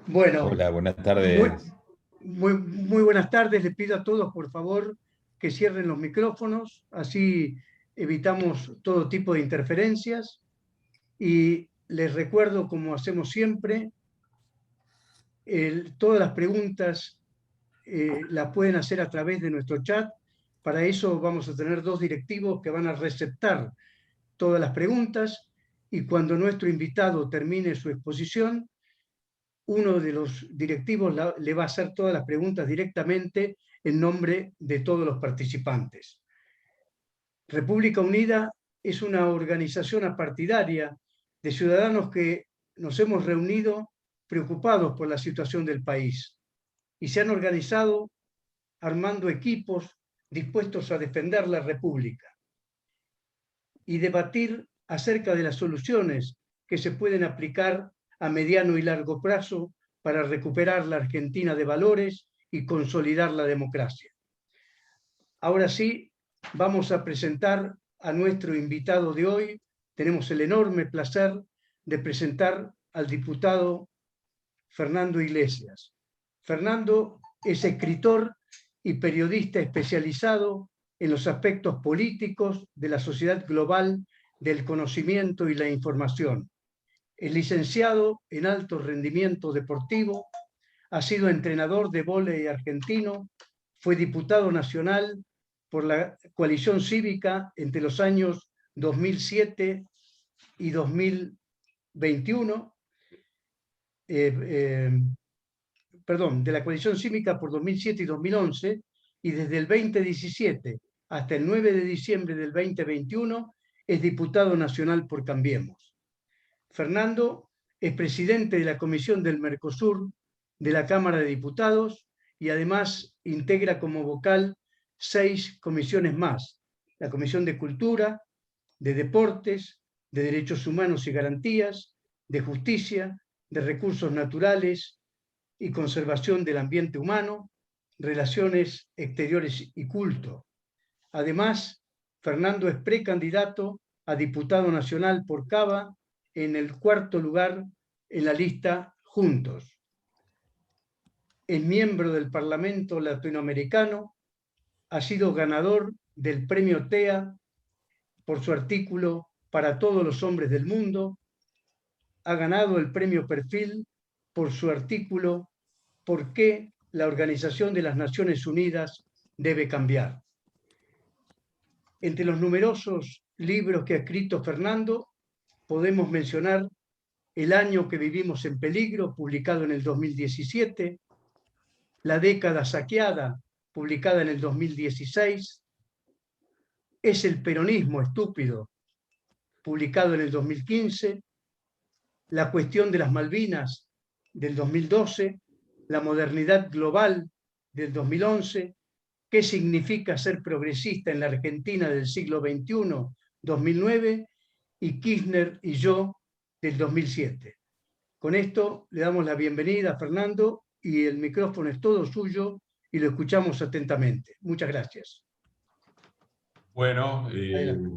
Bueno, Hola, buenas muy, tardes. muy buenas tardes. Les pido a todos, por favor, que cierren los micrófonos, así evitamos todo tipo de interferencias. Y les recuerdo, como hacemos siempre, todas las preguntas las pueden hacer a través de nuestro chat. Para eso vamos a tener dos directivos que van a receptar todas las preguntas y cuando nuestro invitado termine su exposición, uno de los directivos le va a hacer todas las preguntas directamente en nombre de todos los participantes. República Unida es una organización apartidaria de ciudadanos que nos hemos reunido preocupados por la situación del país y se han organizado armando equipos dispuestos a defender la República y debatir acerca de las soluciones que se pueden aplicar a mediano y largo plazo para recuperar la Argentina de valores y consolidar la democracia. Ahora sí, vamos a presentar a nuestro invitado de hoy. Tenemos el enorme placer de presentar al diputado Fernando Iglesias. Fernando es escritor y periodista especializado en los aspectos políticos de la sociedad global, del conocimiento y la información. Es licenciado en alto rendimiento deportivo, ha sido entrenador de vóley argentino, fue diputado nacional por la coalición cívica entre los años 2007 y 2021, de la coalición cívica por 2007 y 2011, y desde el 2017 hasta el 9 de diciembre del 2021 es diputado nacional por Cambiemos. Fernando es presidente de la Comisión del Mercosur de la Cámara de Diputados y además integra como vocal 6 comisiones más: la Comisión de Cultura, de Deportes, de Derechos Humanos y Garantías, de Justicia, de Recursos Naturales y Conservación del Ambiente Humano, Relaciones Exteriores y Culto. Además, Fernando es precandidato a diputado nacional por Cava en el 4º lugar en la lista Juntos. Es miembro del Parlamento Latinoamericano, ha sido ganador del premio TEA por su artículo Para todos los hombres del mundo, ha ganado el premio Perfil por su artículo ¿Por qué la Organización de las Naciones Unidas debe cambiar? Entre los numerosos libros que ha escrito Fernando, podemos mencionar El año que vivimos en peligro, publicado en el 2017, La década saqueada, publicada en el 2016, Es el peronismo estúpido, publicado en el 2015, La cuestión de las Malvinas, del 2012, La modernidad global, del 2011, ¿Qué significa ser progresista en la Argentina del siglo XXI, 2009, y Kirchner y yo, del 2007? Con esto le damos la bienvenida a Fernando y el micrófono es todo suyo y lo escuchamos atentamente. Muchas gracias. Bueno, Adelante.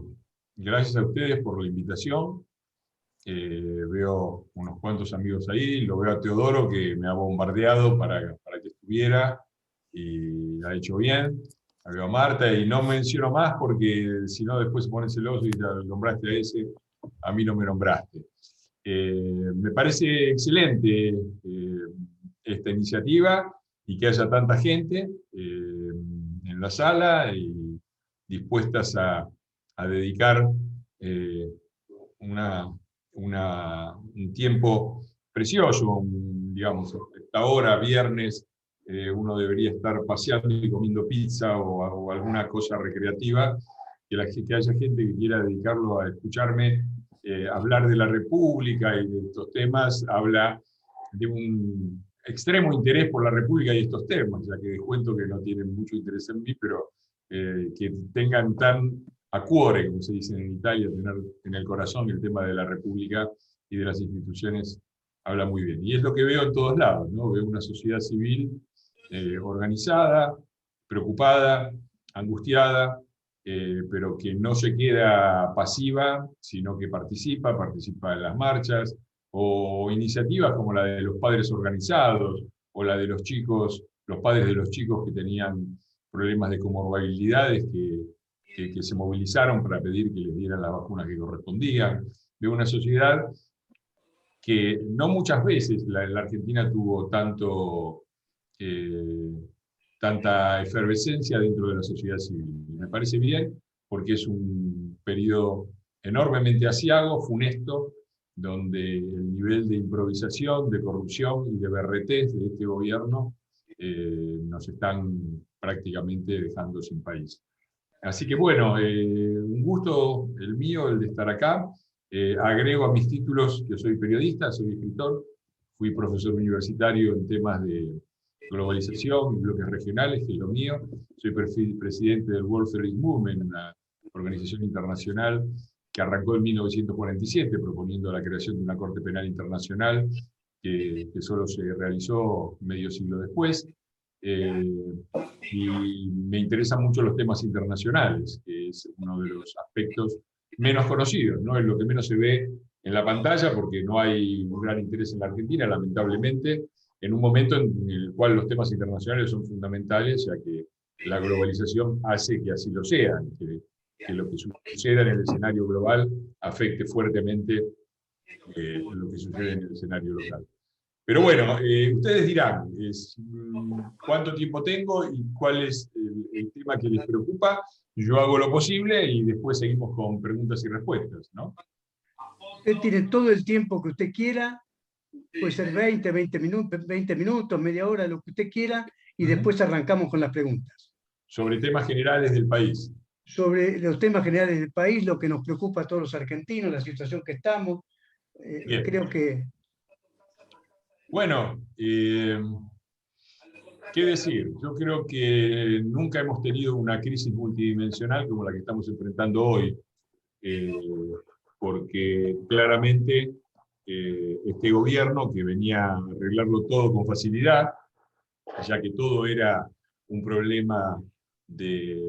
gracias a ustedes por la invitación. Veo unos cuantos amigos ahí, lo veo a Teodoro que me ha bombardeado para que estuviera y ha hecho bien. Veo a Marta y no menciono más porque si no después se pone celoso y ya nombraste a ese, a mí no me nombraste. Me parece excelente esta iniciativa y que haya tanta gente en la sala y dispuestas a dedicar eh, una, un tiempo precioso, digamos, esta hora, viernes, uno debería estar paseando y comiendo pizza o alguna cosa recreativa, que haya gente que quiera dedicarlo a escucharme hablar de la República y de estos temas, habla de un extremo interés por la República y estos temas, ya que descuento que no tienen mucho interés en mí, pero que tengan tan a cuore, como se dice en Italia, tener en el corazón el tema de la República y de las instituciones, habla muy bien. Y es lo que veo en todos lados, ¿no? Veo una sociedad civil organizada, preocupada, angustiada, pero que no se queda pasiva, sino que participa en las marchas, o iniciativas como la de los padres organizados, o la de los chicos, los padres de los chicos que tenían problemas de comorbilidades que se movilizaron para pedir que les dieran las vacunas que correspondían, de una sociedad que no muchas veces la Argentina tuvo tanta efervescencia dentro de la sociedad civil. Y me parece bien porque es un periodo enormemente aciago, funesto, donde el nivel de improvisación, de corrupción y de berretés de este gobierno nos están prácticamente dejando sin país. Así que bueno, un gusto el mío, el de estar acá. Agrego a mis títulos que soy periodista, soy escritor, fui profesor universitario en temas de globalización y bloques regionales, que es lo mío. Soy presidente del World Service Movement, una organización internacional que arrancó en 1947 proponiendo la creación de una Corte Penal Internacional que solo se realizó medio siglo después. Y me interesan mucho los temas internacionales, que es uno de los aspectos menos conocidos, ¿no? Es lo que menos se ve en la pantalla porque no hay un gran interés en la Argentina, lamentablemente, en un momento en el cual los temas internacionales son fundamentales, ya que la globalización hace que así lo sean, que lo que suceda en el escenario global afecte fuertemente lo que sucede en el escenario local. Pero bueno, ustedes dirán cuánto tiempo tengo y cuál es el tema que les preocupa. Yo hago lo posible y después seguimos con preguntas y respuestas, ¿no? Usted tiene todo el tiempo que usted quiera, puede ser 20 minutos, media hora, lo que usted quiera, y después arrancamos con las preguntas. Sobre temas generales del país. Sobre los temas generales del país, lo que nos preocupa a todos los argentinos, la situación que estamos. Creo que... Bueno, ¿qué decir? Yo creo que nunca hemos tenido una crisis multidimensional como la que estamos enfrentando hoy, porque claramente este gobierno que venía a arreglarlo todo con facilidad, ya que todo era un problema de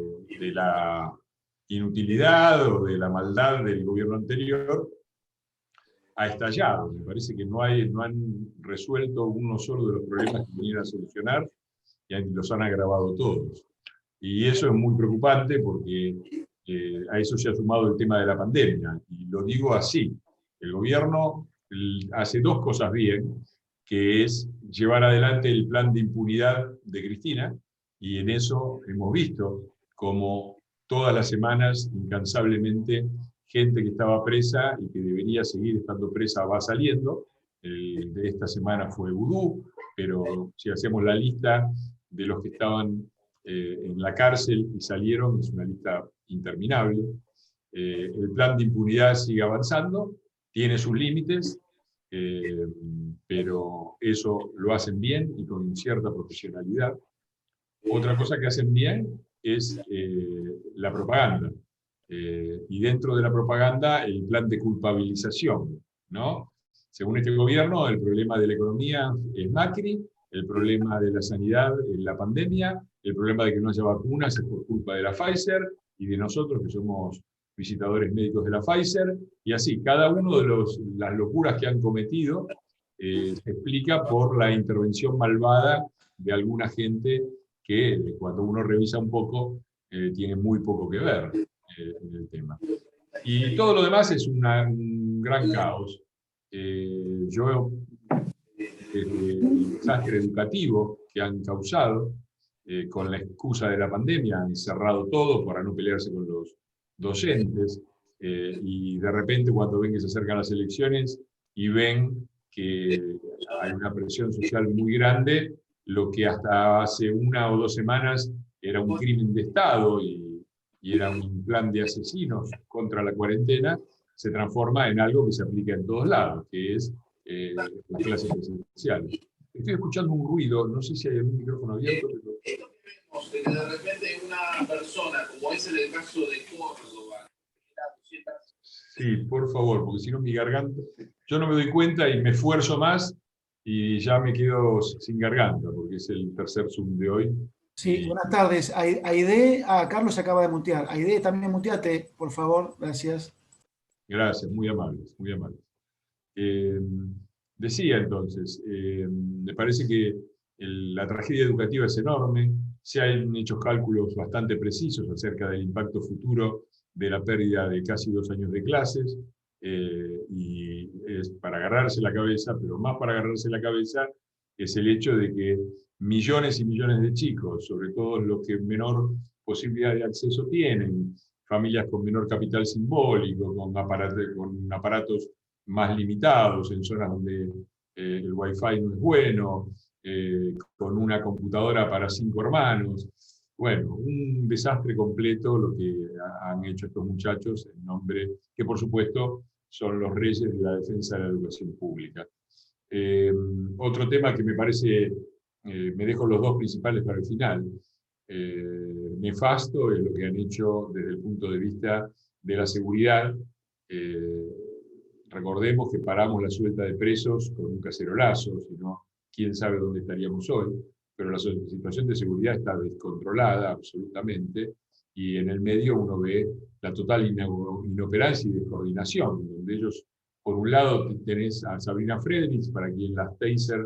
la inutilidad o de la maldad del gobierno anterior, ha estallado. Me parece que no han resuelto uno solo de los problemas que venían a solucionar y los han agravado todos. Y eso es muy preocupante porque a eso se ha sumado el tema de la pandemia. Y lo digo así, el gobierno hace dos cosas bien, que es llevar adelante el plan de impunidad de Cristina, y en eso hemos visto como todas las semanas, incansablemente, gente que estaba presa y que debería seguir estando presa va saliendo. De esta semana fue Vudú, pero si hacemos la lista de los que estaban en la cárcel y salieron, es una lista interminable. El plan de impunidad sigue avanzando, tiene sus límites, pero eso lo hacen bien y con cierta profesionalidad. Otra cosa que hacen bien es la propaganda. Y dentro de la propaganda, el plan de culpabilización, ¿no? Según este gobierno, el problema de la economía es Macri, el problema de la sanidad es la pandemia, el problema de que no haya vacunas es por culpa de la Pfizer y de nosotros que somos visitadores médicos de la Pfizer, y así, cada uno de las locuras que han cometido se explica por la intervención malvada de alguna gente que, cuando uno revisa un poco, tiene muy poco que ver en el tema. Y todo lo demás es un gran caos. Yo, el desastre educativo que han causado, con la excusa de la pandemia, han cerrado todo para no pelearse con los docentes, y de repente cuando ven que se acercan las elecciones y ven que hay una presión social muy grande, lo que hasta hace 1 o 2 semanas era un crimen de Estado y era un plan de asesinos contra la cuarentena, se transforma en algo que se aplica en todos lados, que es las clases presidenciales. Estoy escuchando un ruido, no sé si hay algún micrófono abierto, pero... Que de repente una persona, como es en el caso de Córdoba, Sí, por favor, porque si no mi garganta... Yo no me doy cuenta y me esfuerzo más y ya me quedo sin garganta, porque es el tercer Zoom de hoy. Sí, buenas tardes. Aide, Carlos se acaba de mutear. Aide, también muteate, por favor. Gracias. Gracias, muy amables, muy amables. Decía entonces, me parece que la tragedia educativa es enorme, se han hecho cálculos bastante precisos acerca del impacto futuro de la pérdida de casi 2 años de clases, y es para agarrarse la cabeza, pero más para agarrarse la cabeza es el hecho de que millones y millones de chicos, sobre todo los que menor posibilidad de acceso tienen, familias con menor capital simbólico, con aparatos más limitados, en zonas donde el wifi no es bueno, con una computadora para 5 hermanos. Bueno, un desastre completo lo que han hecho estos muchachos en nombre, que por supuesto son los reyes de la defensa de la educación pública. Otro tema que me parece, me dejo los dos principales para el final, nefasto es lo que han hecho desde el punto de vista de la seguridad. Recordemos que paramos la suelta de presos con un cacerolazo, si no, quién sabe dónde estaríamos hoy, pero la situación de seguridad está descontrolada absolutamente, y en el medio uno ve la total inoperancia y descoordinación, donde ellos, por un lado, tenés a Sabrina Friedrich, para quien las taser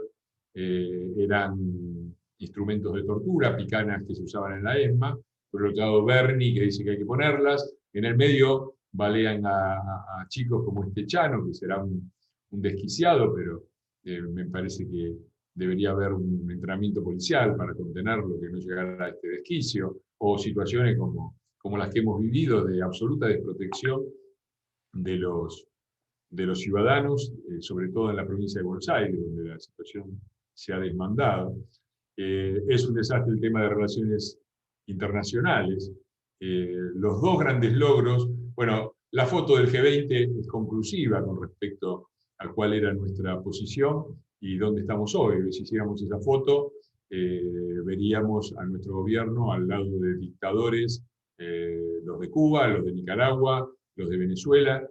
eran instrumentos de tortura, picanas que se usaban en la ESMA, por otro lado Bernie, que dice que hay que ponerlas, en el medio balean a chicos como este Chano, que será un desquiciado, pero me parece que debería haber un entrenamiento policial para contenerlo, que no llegara a este desquicio, o situaciones como las que hemos vivido de absoluta desprotección de los ciudadanos, sobre todo en la provincia de Buenos Aires, donde la situación se ha desmandado. Es un desastre el tema de relaciones internacionales. Los dos grandes logros, bueno, la foto del G20 es conclusiva con respecto a cuál era nuestra posición y dónde estamos hoy. Si hiciéramos esa foto, veríamos a nuestro gobierno al lado de dictadores, los de Cuba, los de Nicaragua, los de Venezuela,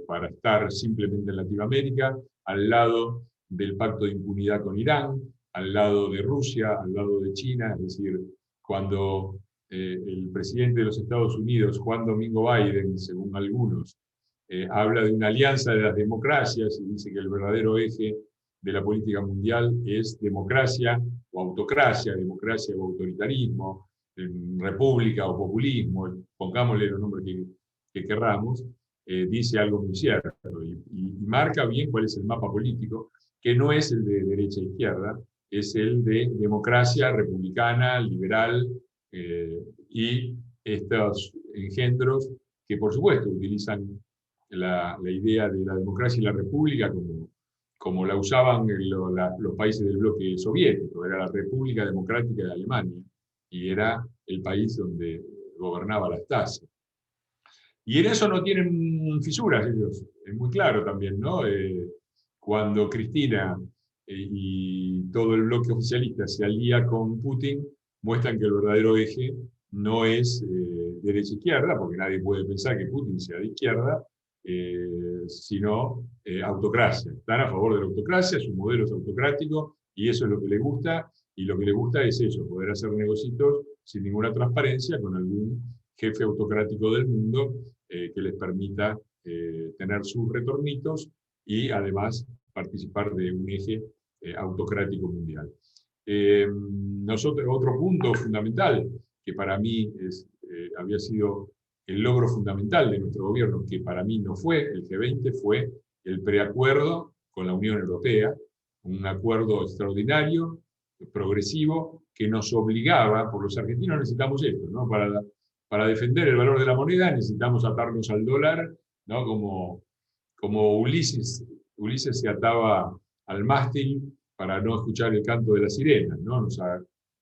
para estar simplemente en Latinoamérica, al lado del pacto de impunidad con Irán, al lado de Rusia, al lado de China. Es decir, cuando el presidente de los Estados Unidos, Juan Domingo Biden, según algunos, habla de una alianza de las democracias y dice que el verdadero eje de la política mundial es democracia o autocracia, democracia o autoritarismo, república o populismo, pongámosle los nombres que querramos, dice algo muy cierto y marca bien cuál es el mapa político, que no es el de derecha e izquierda, es el de democracia republicana, liberal, y estos engendros que por supuesto utilizan la idea de la democracia y la república como la usaban los países del bloque soviético. Era la República Democrática de Alemania y era el país donde gobernaba la Stasi. Y en eso no tienen fisuras ellos, es muy claro también, ¿no? Cuando Cristina y todo el bloque oficialista se alía con Putin, muestran que el verdadero eje no es derecha-izquierda, porque nadie puede pensar que Putin sea de izquierda, sino autocracia. Están a favor de la autocracia, su modelo es autocrático, y eso es lo que les gusta, y lo que les gusta es eso, poder hacer negocios sin ninguna transparencia con algún jefe autocrático del mundo que les permita tener sus retornitos y además participar de un eje autocrático mundial. Otro punto fundamental que para mí había sido el logro fundamental de nuestro gobierno, que para mí no fue el G20, fue el preacuerdo con la Unión Europea, un acuerdo extraordinario, progresivo, que nos obligaba, por los argentinos necesitamos esto, ¿no? Para defender el valor de la moneda necesitamos atarnos al dólar, ¿no? Como Ulises se ataba al mástil para no escuchar el canto de las sirenas, ¿no?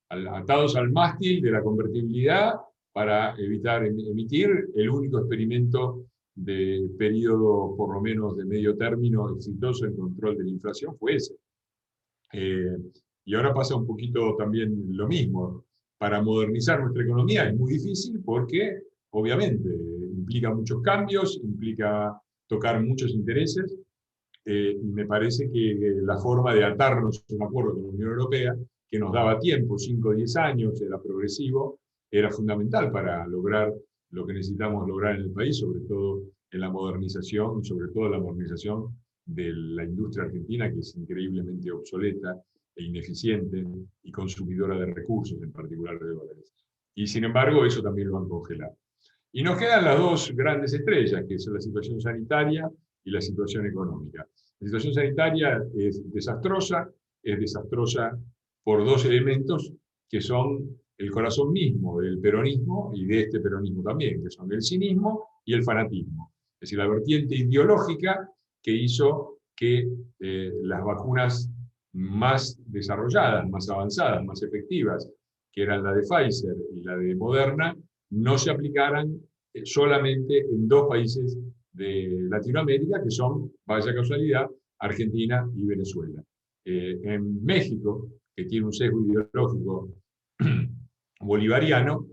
Atados al mástil de la convertibilidad para evitar emitir, el único experimento de periodo, por lo menos de medio término, exitoso en control de la inflación fue ese. Y ahora pasa un poquito también lo mismo. Para modernizar nuestra economía es muy difícil porque, obviamente, implica muchos cambios, implica tocar muchos intereses, y me parece que la forma de atarnos a un acuerdo con la Unión Europea, que nos daba tiempo, 5 o 10 años, era progresivo, era fundamental para lograr lo que necesitamos lograr en el país, sobre todo en la modernización, y sobre todo la modernización de la industria argentina, que es increíblemente obsoleta e ineficiente y consumidora de recursos, en particular de dólares. Y sin embargo, eso también lo han congelado. Y nos quedan las dos grandes estrellas, que son la situación sanitaria y la situación económica. La situación sanitaria es desastrosa por dos elementos que son el corazón mismo del peronismo y de este peronismo también, que son el cinismo y el fanatismo. Es decir, la vertiente ideológica que hizo que las vacunas más desarrolladas, más avanzadas, más efectivas, que eran la de Pfizer y la de Moderna, no se aplicaran solamente en dos países de Latinoamérica, que son, vaya casualidad, Argentina y Venezuela. En México, que tiene un sesgo ideológico bolivariano,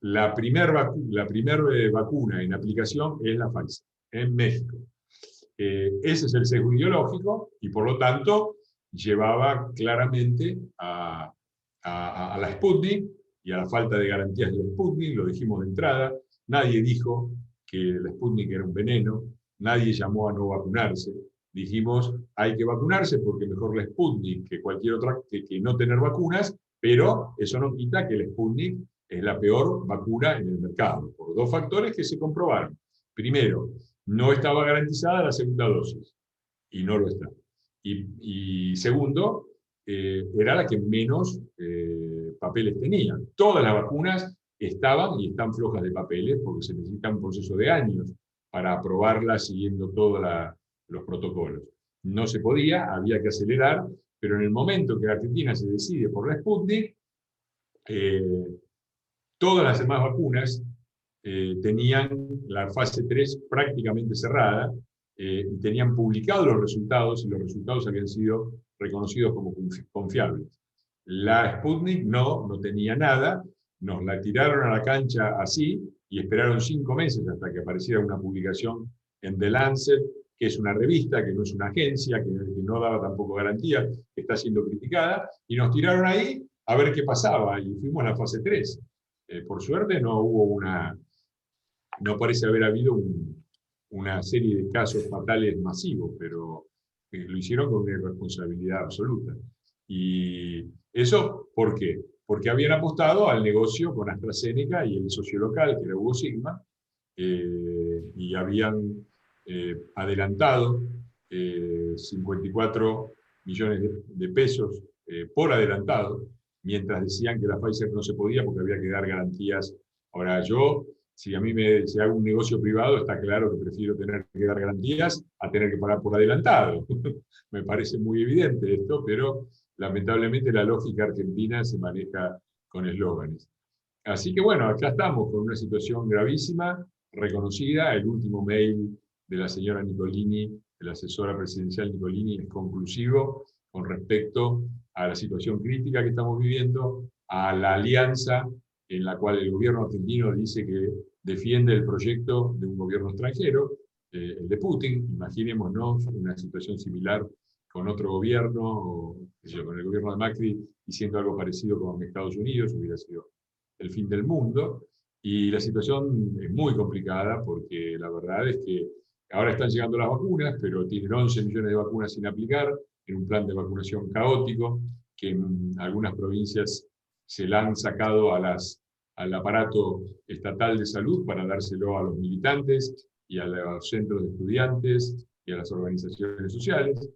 la primera vacuna en aplicación es la Pfizer, en México. Ese es el sesgo ideológico y por lo tanto llevaba claramente a la Sputnik y a la falta de garantías de la Sputnik, lo dijimos de entrada, nadie dijo que la Sputnik era un veneno, nadie llamó a no vacunarse, dijimos hay que vacunarse porque mejor la Sputnik que cualquier otra, que no tener vacunas, pero eso no quita que la Sputnik es la peor vacuna en el mercado, por dos factores que se comprobaron. Primero, no estaba garantizada la segunda dosis, y no lo está. Y segundo, era la que menos papeles tenía. Todas las vacunas estaban y están flojas de papeles porque se necesita un proceso de años para aprobarlas siguiendo todos los protocolos. No se podía, había que acelerar, pero en el momento que la Argentina se decide por la Sputnik, todas las demás vacunas tenían la fase 3 prácticamente cerrada, y tenían publicados los resultados, y los resultados habían sido reconocidos como confiables. La Sputnik no tenía nada, nos la tiraron a la cancha así, y esperaron 5 meses hasta que apareciera una publicación en The Lancet, que es una revista, que no es una agencia, que no daba tampoco garantía, que está siendo criticada, y nos tiraron ahí a ver qué pasaba, y fuimos a la fase 3. Por suerte no parece haber habido una serie de casos fatales masivos, pero lo hicieron con una irresponsabilidad absoluta. ¿Y eso por qué? Porque habían apostado al negocio con AstraZeneca y el socio local, que era Hugo Sigma, y habían adelantado 54 millones de pesos por adelantado, mientras decían que la Pfizer no se podía porque había que dar garantías. Ahora si a mí si hago un negocio privado, está claro que prefiero tener que dar garantías a tener que pagar por adelantado. Me parece muy evidente esto, pero lamentablemente la lógica argentina se maneja con eslóganes. Así que bueno, acá estamos con una situación gravísima, reconocida. El último mail de la señora Nicolini, de la asesora presidencial Nicolini, es conclusivo con respecto a la situación crítica que estamos viviendo, a la alianza en la cual el gobierno argentino dice que defiende el proyecto de un gobierno extranjero, el de Putin. Imaginémonos una situación similar con otro gobierno, o con el gobierno de Macri, diciendo algo parecido con Estados Unidos, hubiera sido el fin del mundo. Y la situación es muy complicada porque la verdad es que ahora están llegando las vacunas, pero tienen 11 millones de vacunas sin aplicar, en un plan de vacunación caótico, que en algunas provincias se la han sacado al aparato estatal de salud para dárselo a los militantes y a los centros de estudiantes y a las organizaciones sociales,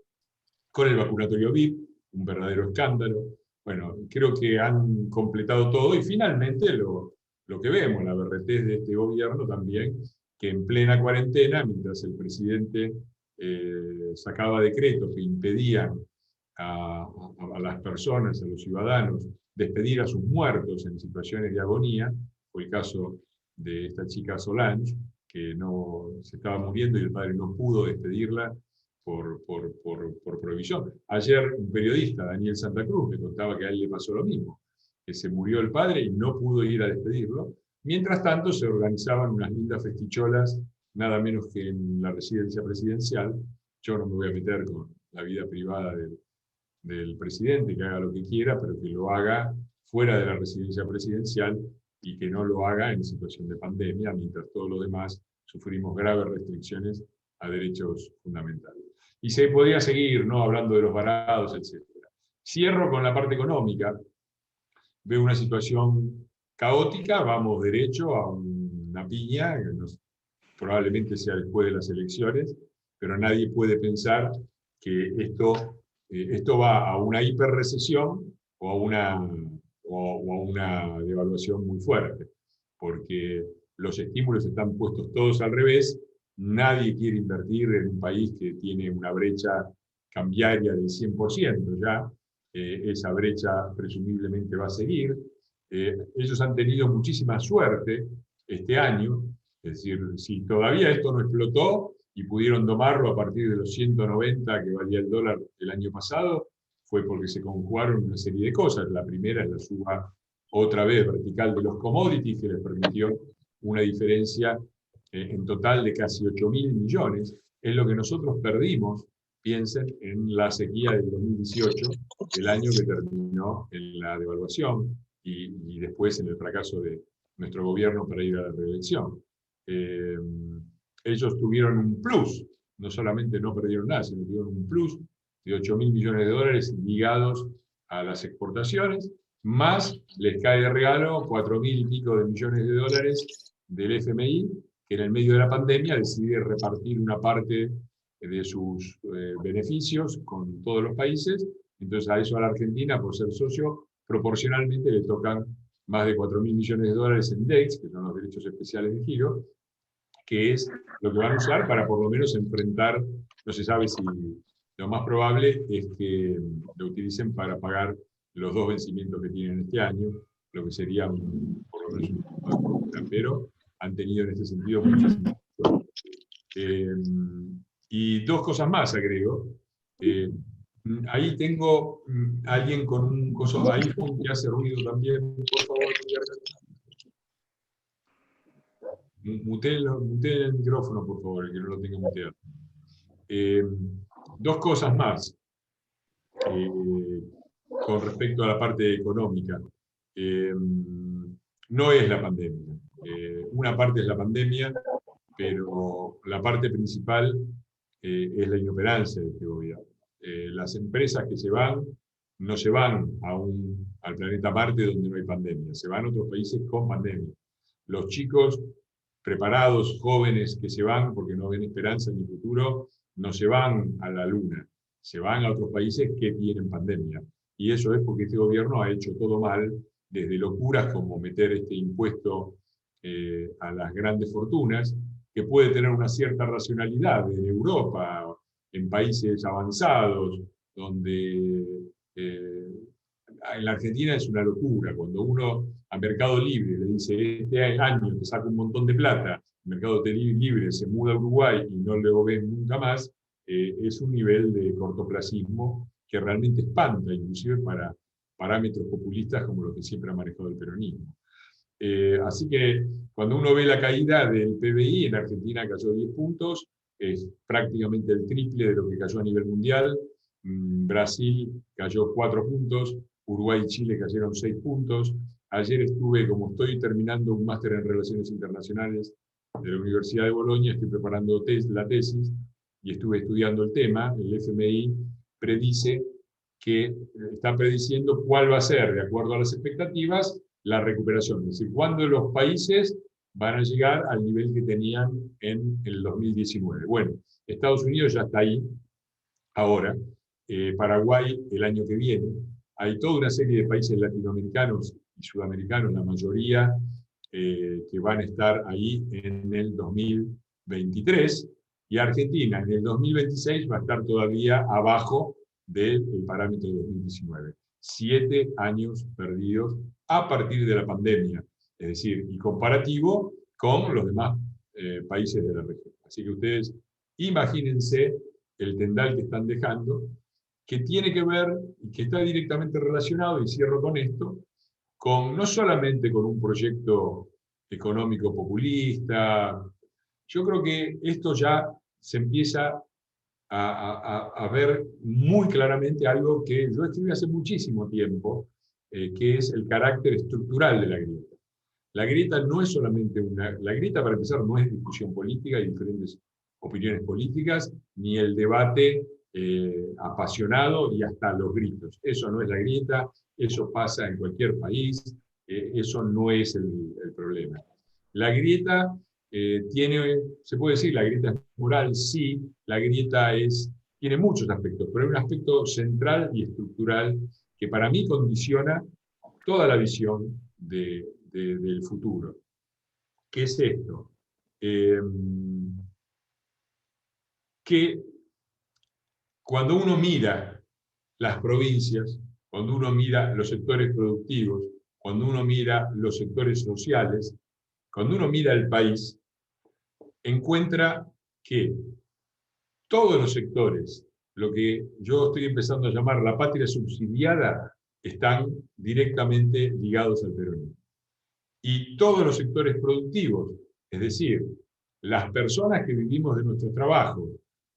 con el vacunatorio VIP, un verdadero escándalo. Bueno, creo que han completado todo y finalmente lo que vemos, la berretez de este gobierno también, que en plena cuarentena, mientras el presidente sacaba decretos que impedían a las personas, a los ciudadanos, despedir a sus muertos en situaciones de agonía, fue el caso de esta chica Solange, que se estaba muriendo y el padre no pudo despedirla por prohibición. Ayer un periodista, Daniel Santa Cruz, me contaba que a él le pasó lo mismo, que se murió el padre y no pudo ir a despedirlo. Mientras tanto se organizaban unas lindas festicholas, nada menos que en la residencia presidencial. Yo no me voy a meter con la vida privada del presidente, que haga lo que quiera, pero que lo haga fuera de la residencia presidencial y que no lo haga en situación de pandemia, mientras todos los demás sufrimos graves restricciones a derechos fundamentales. Y se podría seguir, ¿no?, hablando de los varados, etc. Cierro con la parte económica. Veo una situación caótica, vamos derecho a una piña, probablemente sea después de las elecciones, pero nadie puede pensar que esto va a una hiperrecesión o a una devaluación muy fuerte, porque los estímulos están puestos todos al revés. Nadie quiere invertir en un país que tiene una brecha cambiaria del 100% ya. Esa brecha presumiblemente va a seguir. Ellos han tenido muchísima suerte este año, es decir, si todavía esto no explotó y pudieron domarlo a partir de los 190 que valía el dólar el año pasado, fue porque se conjugaron una serie de cosas. La primera es la suba otra vez vertical de los commodities, que les permitió una diferencia en total de casi 8.000 millones. Es lo que nosotros perdimos, piensen, en la sequía del 2018, el año que terminó en la devaluación y después en el fracaso de nuestro gobierno para ir a la reelección. Ellos tuvieron un plus, no solamente no perdieron nada, sino tuvieron un plus de 8.000 millones de dólares ligados a las exportaciones, más les cae de regalo 4.000 y pico de millones de dólares del FMI, que en el medio de la pandemia decide repartir una parte de sus beneficios con todos los países. Entonces a eso, a la Argentina, por ser socio, proporcionalmente le tocan más de 4.000 millones de dólares en DEX, que son los derechos especiales de giro, que es lo que van a usar para por lo menos enfrentar, no se sabe si lo más probable es que lo utilicen para pagar los 2 vencimientos que tienen este año, lo que sería por lo menos un pero han tenido en este sentido muchísimas y 2 cosas más agrego. Ahí tengo alguien con un coso de iPhone que hace ruido también, por favor. Muteen el micrófono, por favor, el que no lo tenga muteado. 2 cosas más con respecto a la parte económica. No es la pandemia. Una parte es la pandemia, pero la parte principal es la inoperancia de este gobierno. Las empresas que se van, no se van al planeta Marte donde no hay pandemia, se van a otros países con pandemia. Los chicos preparados, jóvenes que se van porque no ven esperanza ni futuro, no se van a la luna, se van a otros países que tienen pandemia. Y eso es porque este gobierno ha hecho todo mal, desde locuras como meter este impuesto a las grandes fortunas, que puede tener una cierta racionalidad en Europa, en países avanzados, donde en la Argentina es una locura. Cuando uno a Mercado Libre le dice, este año te saca un montón de plata, Mercado Libre se muda a Uruguay y no lo ven nunca más, es un nivel de cortoplacismo que realmente espanta, inclusive para parámetros populistas como los que siempre ha manejado el peronismo. Así que cuando uno ve la caída del PBI, en Argentina cayó 10 puntos, es prácticamente el triple de lo que cayó a nivel mundial. Brasil cayó 4 puntos, Uruguay y Chile cayeron 6 puntos. Ayer estuve, como estoy terminando un máster en Relaciones Internacionales de la Universidad de Bolonia, estoy preparando la tesis y estuve estudiando el tema. El FMI está prediciendo cuál va a ser, de acuerdo a las expectativas, la recuperación. Es decir, cuándo los países van a llegar al nivel que tenían en el 2019. Bueno, Estados Unidos ya está ahí ahora. Paraguay el año que viene. Hay toda una serie de países latinoamericanos y sudamericanos, la mayoría, que van a estar ahí en el 2023, y Argentina en el 2026 va a estar todavía abajo del parámetro de 2019. 7 años perdidos a partir de la pandemia, es decir, y comparativo con los demás países de la región. Así que ustedes imagínense el tendal que están dejando, que tiene que ver, y que está directamente relacionado, y cierro con esto, no solamente con un proyecto económico populista. Yo creo que esto ya se empieza a ver muy claramente algo que yo escribí hace muchísimo tiempo, que es el carácter estructural de la grieta. La grieta no es solamente la grieta, para empezar, no es discusión política, hay diferentes opiniones políticas, ni el debate apasionado y hasta los gritos. Eso no es la grieta, eso pasa en cualquier país, eso no es el problema. La grieta se puede decir, la grieta es moral, sí, la grieta tiene muchos aspectos, pero hay un aspecto central y estructural que para mí condiciona toda la visión del futuro. ¿Qué es esto? Que cuando uno mira las provincias, cuando uno mira los sectores productivos, cuando uno mira los sectores sociales, cuando uno mira el país, encuentra que todos los sectores, lo que yo estoy empezando a llamar la patria subsidiada, están directamente ligados al peronismo. Y todos los sectores productivos, es decir, las personas que vivimos de nuestro trabajo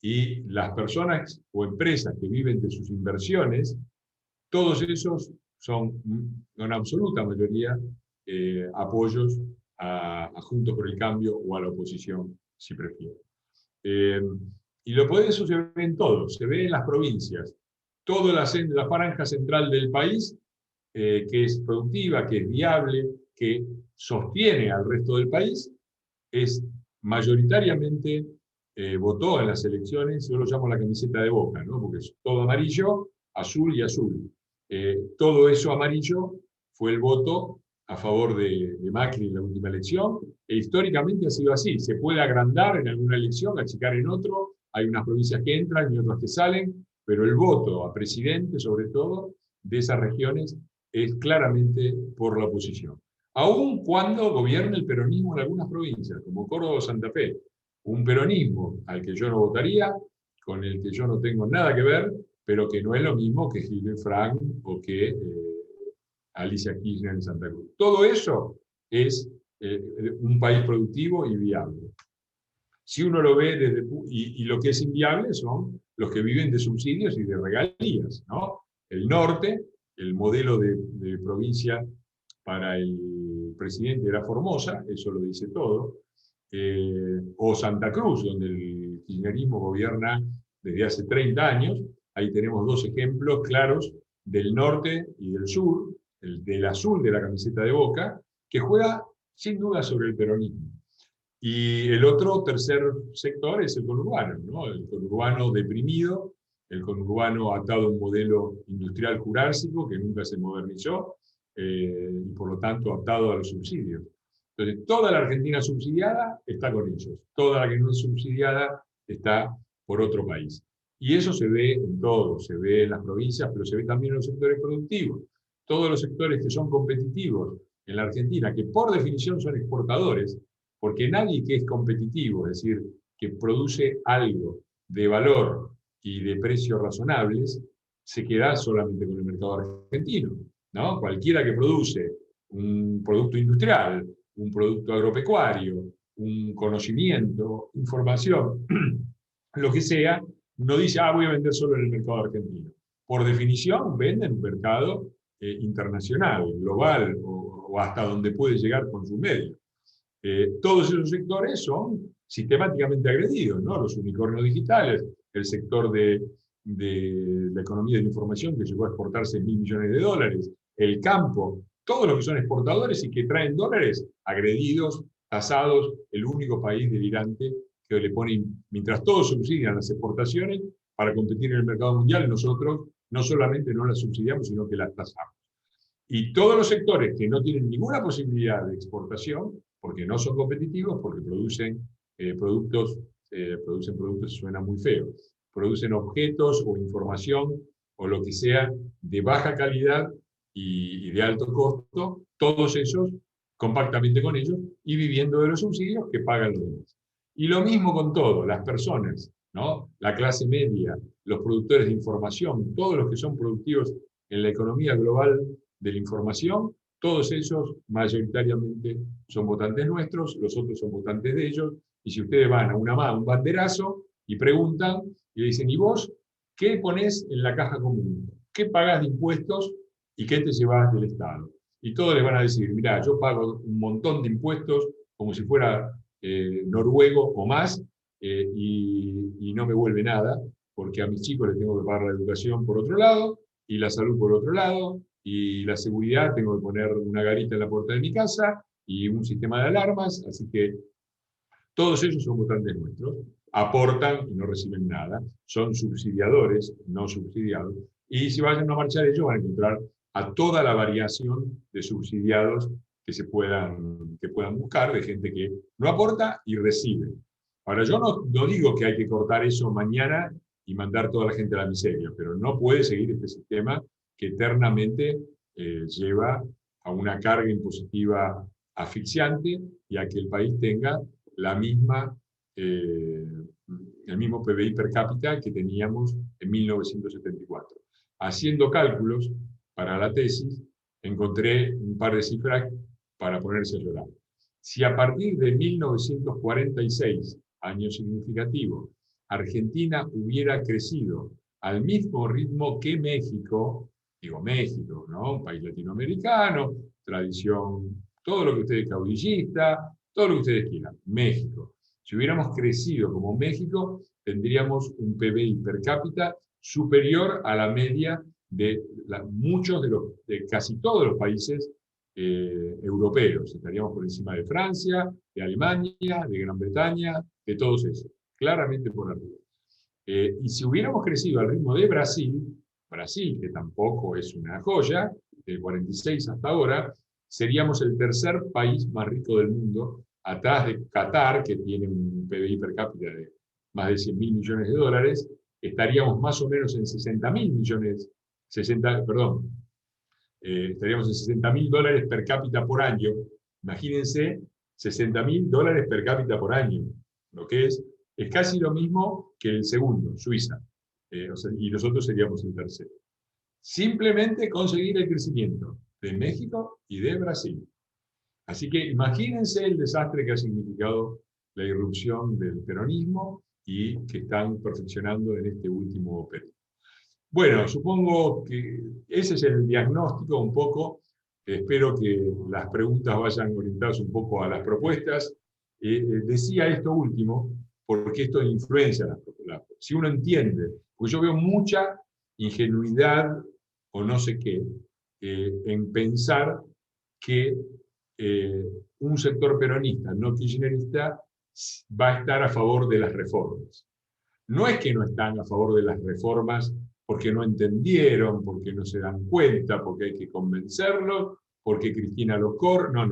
y las personas o empresas que viven de sus inversiones, todos esos son, en absoluta mayoría, apoyos a Juntos por el Cambio o a la oposición, si prefiere. Y eso se ve en todo, se ve en las provincias. Toda la franja central del país, que es productiva, que es viable, que sostiene al resto del país, es mayoritariamente votó en las elecciones, yo lo llamo la camiseta de Boca, ¿no? Porque es todo amarillo, azul y azul. Todo eso amarillo fue el voto a favor de Macri en la última elección, e históricamente ha sido así. Se puede agrandar en alguna elección, achicar en otro, hay unas provincias que entran y otras que salen, pero el voto a presidente, sobre todo, de esas regiones, es claramente por la oposición. Aun cuando gobierna el peronismo en algunas provincias, como Córdoba o Santa Fe, un peronismo al que yo no votaría, con el que yo no tengo nada que ver, pero que no es lo mismo que Gilles Frank o que Alicia Kirchner en Santa Cruz. Todo eso es un país productivo y viable. Si uno lo ve y lo que es inviable son los que viven de subsidios y de regalías, ¿no? El norte, el modelo de provincia para el presidente era Formosa, eso lo dice todo, o Santa Cruz, donde el kirchnerismo gobierna desde hace 30 años. Ahí tenemos dos ejemplos claros del norte y del sur, el del azul de la camiseta de Boca, que juega sin duda sobre el peronismo. Y el otro tercer sector es el conurbano, ¿no? El conurbano deprimido, el conurbano atado a un modelo industrial jurásico que nunca se modernizó, y por lo tanto atado a los subsidios. Entonces, toda la Argentina subsidiada está con ellos, toda la que no es subsidiada está por otro país. Y eso se ve en todo, se ve en las provincias, pero se ve también en los sectores productivos. Todos los sectores que son competitivos en la Argentina, que por definición son exportadores, porque nadie que es competitivo, es decir, que produce algo de valor y de precios razonables, se queda solamente con el mercado argentino, ¿no? Cualquiera que produce un producto industrial, un producto agropecuario, un conocimiento, información, lo que sea, no dice, voy a vender solo en el mercado argentino. Por definición, vende en un mercado internacional, global, o hasta donde puede llegar con su medio. Todos esos sectores son sistemáticamente agredidos, ¿no? Los unicornios digitales, el sector de la economía de la información que llegó a exportarse $1.000 millones, el campo, todos los que son exportadores y que traen dólares, agredidos, tasados, el único país delirante que le pone, mientras todos subsidian las exportaciones para competir en el mercado mundial, nosotros no solamente no las subsidiamos, sino que las tasamos. Y todos los sectores que no tienen ninguna posibilidad de exportación, porque no son competitivos, porque producen productos, suena muy feo, producen objetos o información o lo que sea de baja calidad y de alto costo, todos esos compactamente con ellos y viviendo de los subsidios que pagan los demás. Y lo mismo con todo, las personas, ¿no? La clase media, los productores de información, todos los que son productivos en la economía global de la información, todos esos mayoritariamente son votantes nuestros, los otros son votantes de ellos, y si ustedes van a un banderazo y preguntan, y le dicen, ¿y vos qué ponés en la caja común? ¿Qué pagás de impuestos y qué te llevas del Estado? Y todos les van a decir, mirá, yo pago un montón de impuestos como si fuera noruego o más, y no me vuelve nada, porque a mis chicos les tengo que pagar la educación por otro lado, y la salud por otro lado, y la seguridad, tengo que poner una garita en la puerta de mi casa, y un sistema de alarmas, así que todos ellos son votantes nuestros, aportan y no reciben nada, son subsidiadores, no subsidiados, y si vayan a marchar ellos van a encontrar a toda la variación de subsidiados que puedan buscar, de gente que no aporta y recibe. Ahora, yo no digo que hay que cortar eso mañana y mandar toda la gente a la miseria, pero no puede seguir este sistema que eternamente lleva a una carga impositiva asfixiante y a que el país tenga la misma, el mismo PBI per cápita que teníamos en 1974. Haciendo cálculos para la tesis, encontré un par de cifras para ponerse a llorar. Si a partir de 1946, año significativo, Argentina hubiera crecido al mismo ritmo que México, digo México, ¿no? Un país latinoamericano, tradición, todo lo que ustedes caudillista, todo lo que ustedes quieran, México. Si hubiéramos crecido como México, tendríamos un PBI per cápita superior a la media de de casi todos los países europeos. Estaríamos por encima de Francia, de Alemania, de Gran Bretaña, de todos esos, claramente por arriba. Y si hubiéramos crecido al ritmo de Brasil, que tampoco es una joya, del 46 hasta ahora, seríamos el tercer país más rico del mundo, atrás de Qatar, que tiene un PBI per cápita de más de 100.000 millones de dólares, estaríamos más o menos en 60.000 millones, estaríamos en $60.000 per cápita por año. Imagínense, $60.000 per cápita por año, lo que es casi lo mismo que el segundo, Suiza, y nosotros seríamos el tercero. Simplemente conseguir el crecimiento de México y de Brasil. Así que imagínense el desastre que ha significado la irrupción del peronismo y que están perfeccionando en este último periodo. Bueno, supongo que ese es el diagnóstico un poco. Espero que las preguntas vayan orientadas un poco a las propuestas. Decía esto último, porque esto influencia las propuestas. Si uno entiende, porque yo veo mucha ingenuidad o no sé qué, en pensar que un sector peronista, no kirchnerista, va a estar a favor de las reformas. No es que no están a favor de las reformas porque no entendieron, porque no se dan cuenta, porque hay que convencerlos, porque Cristina lo corre. No.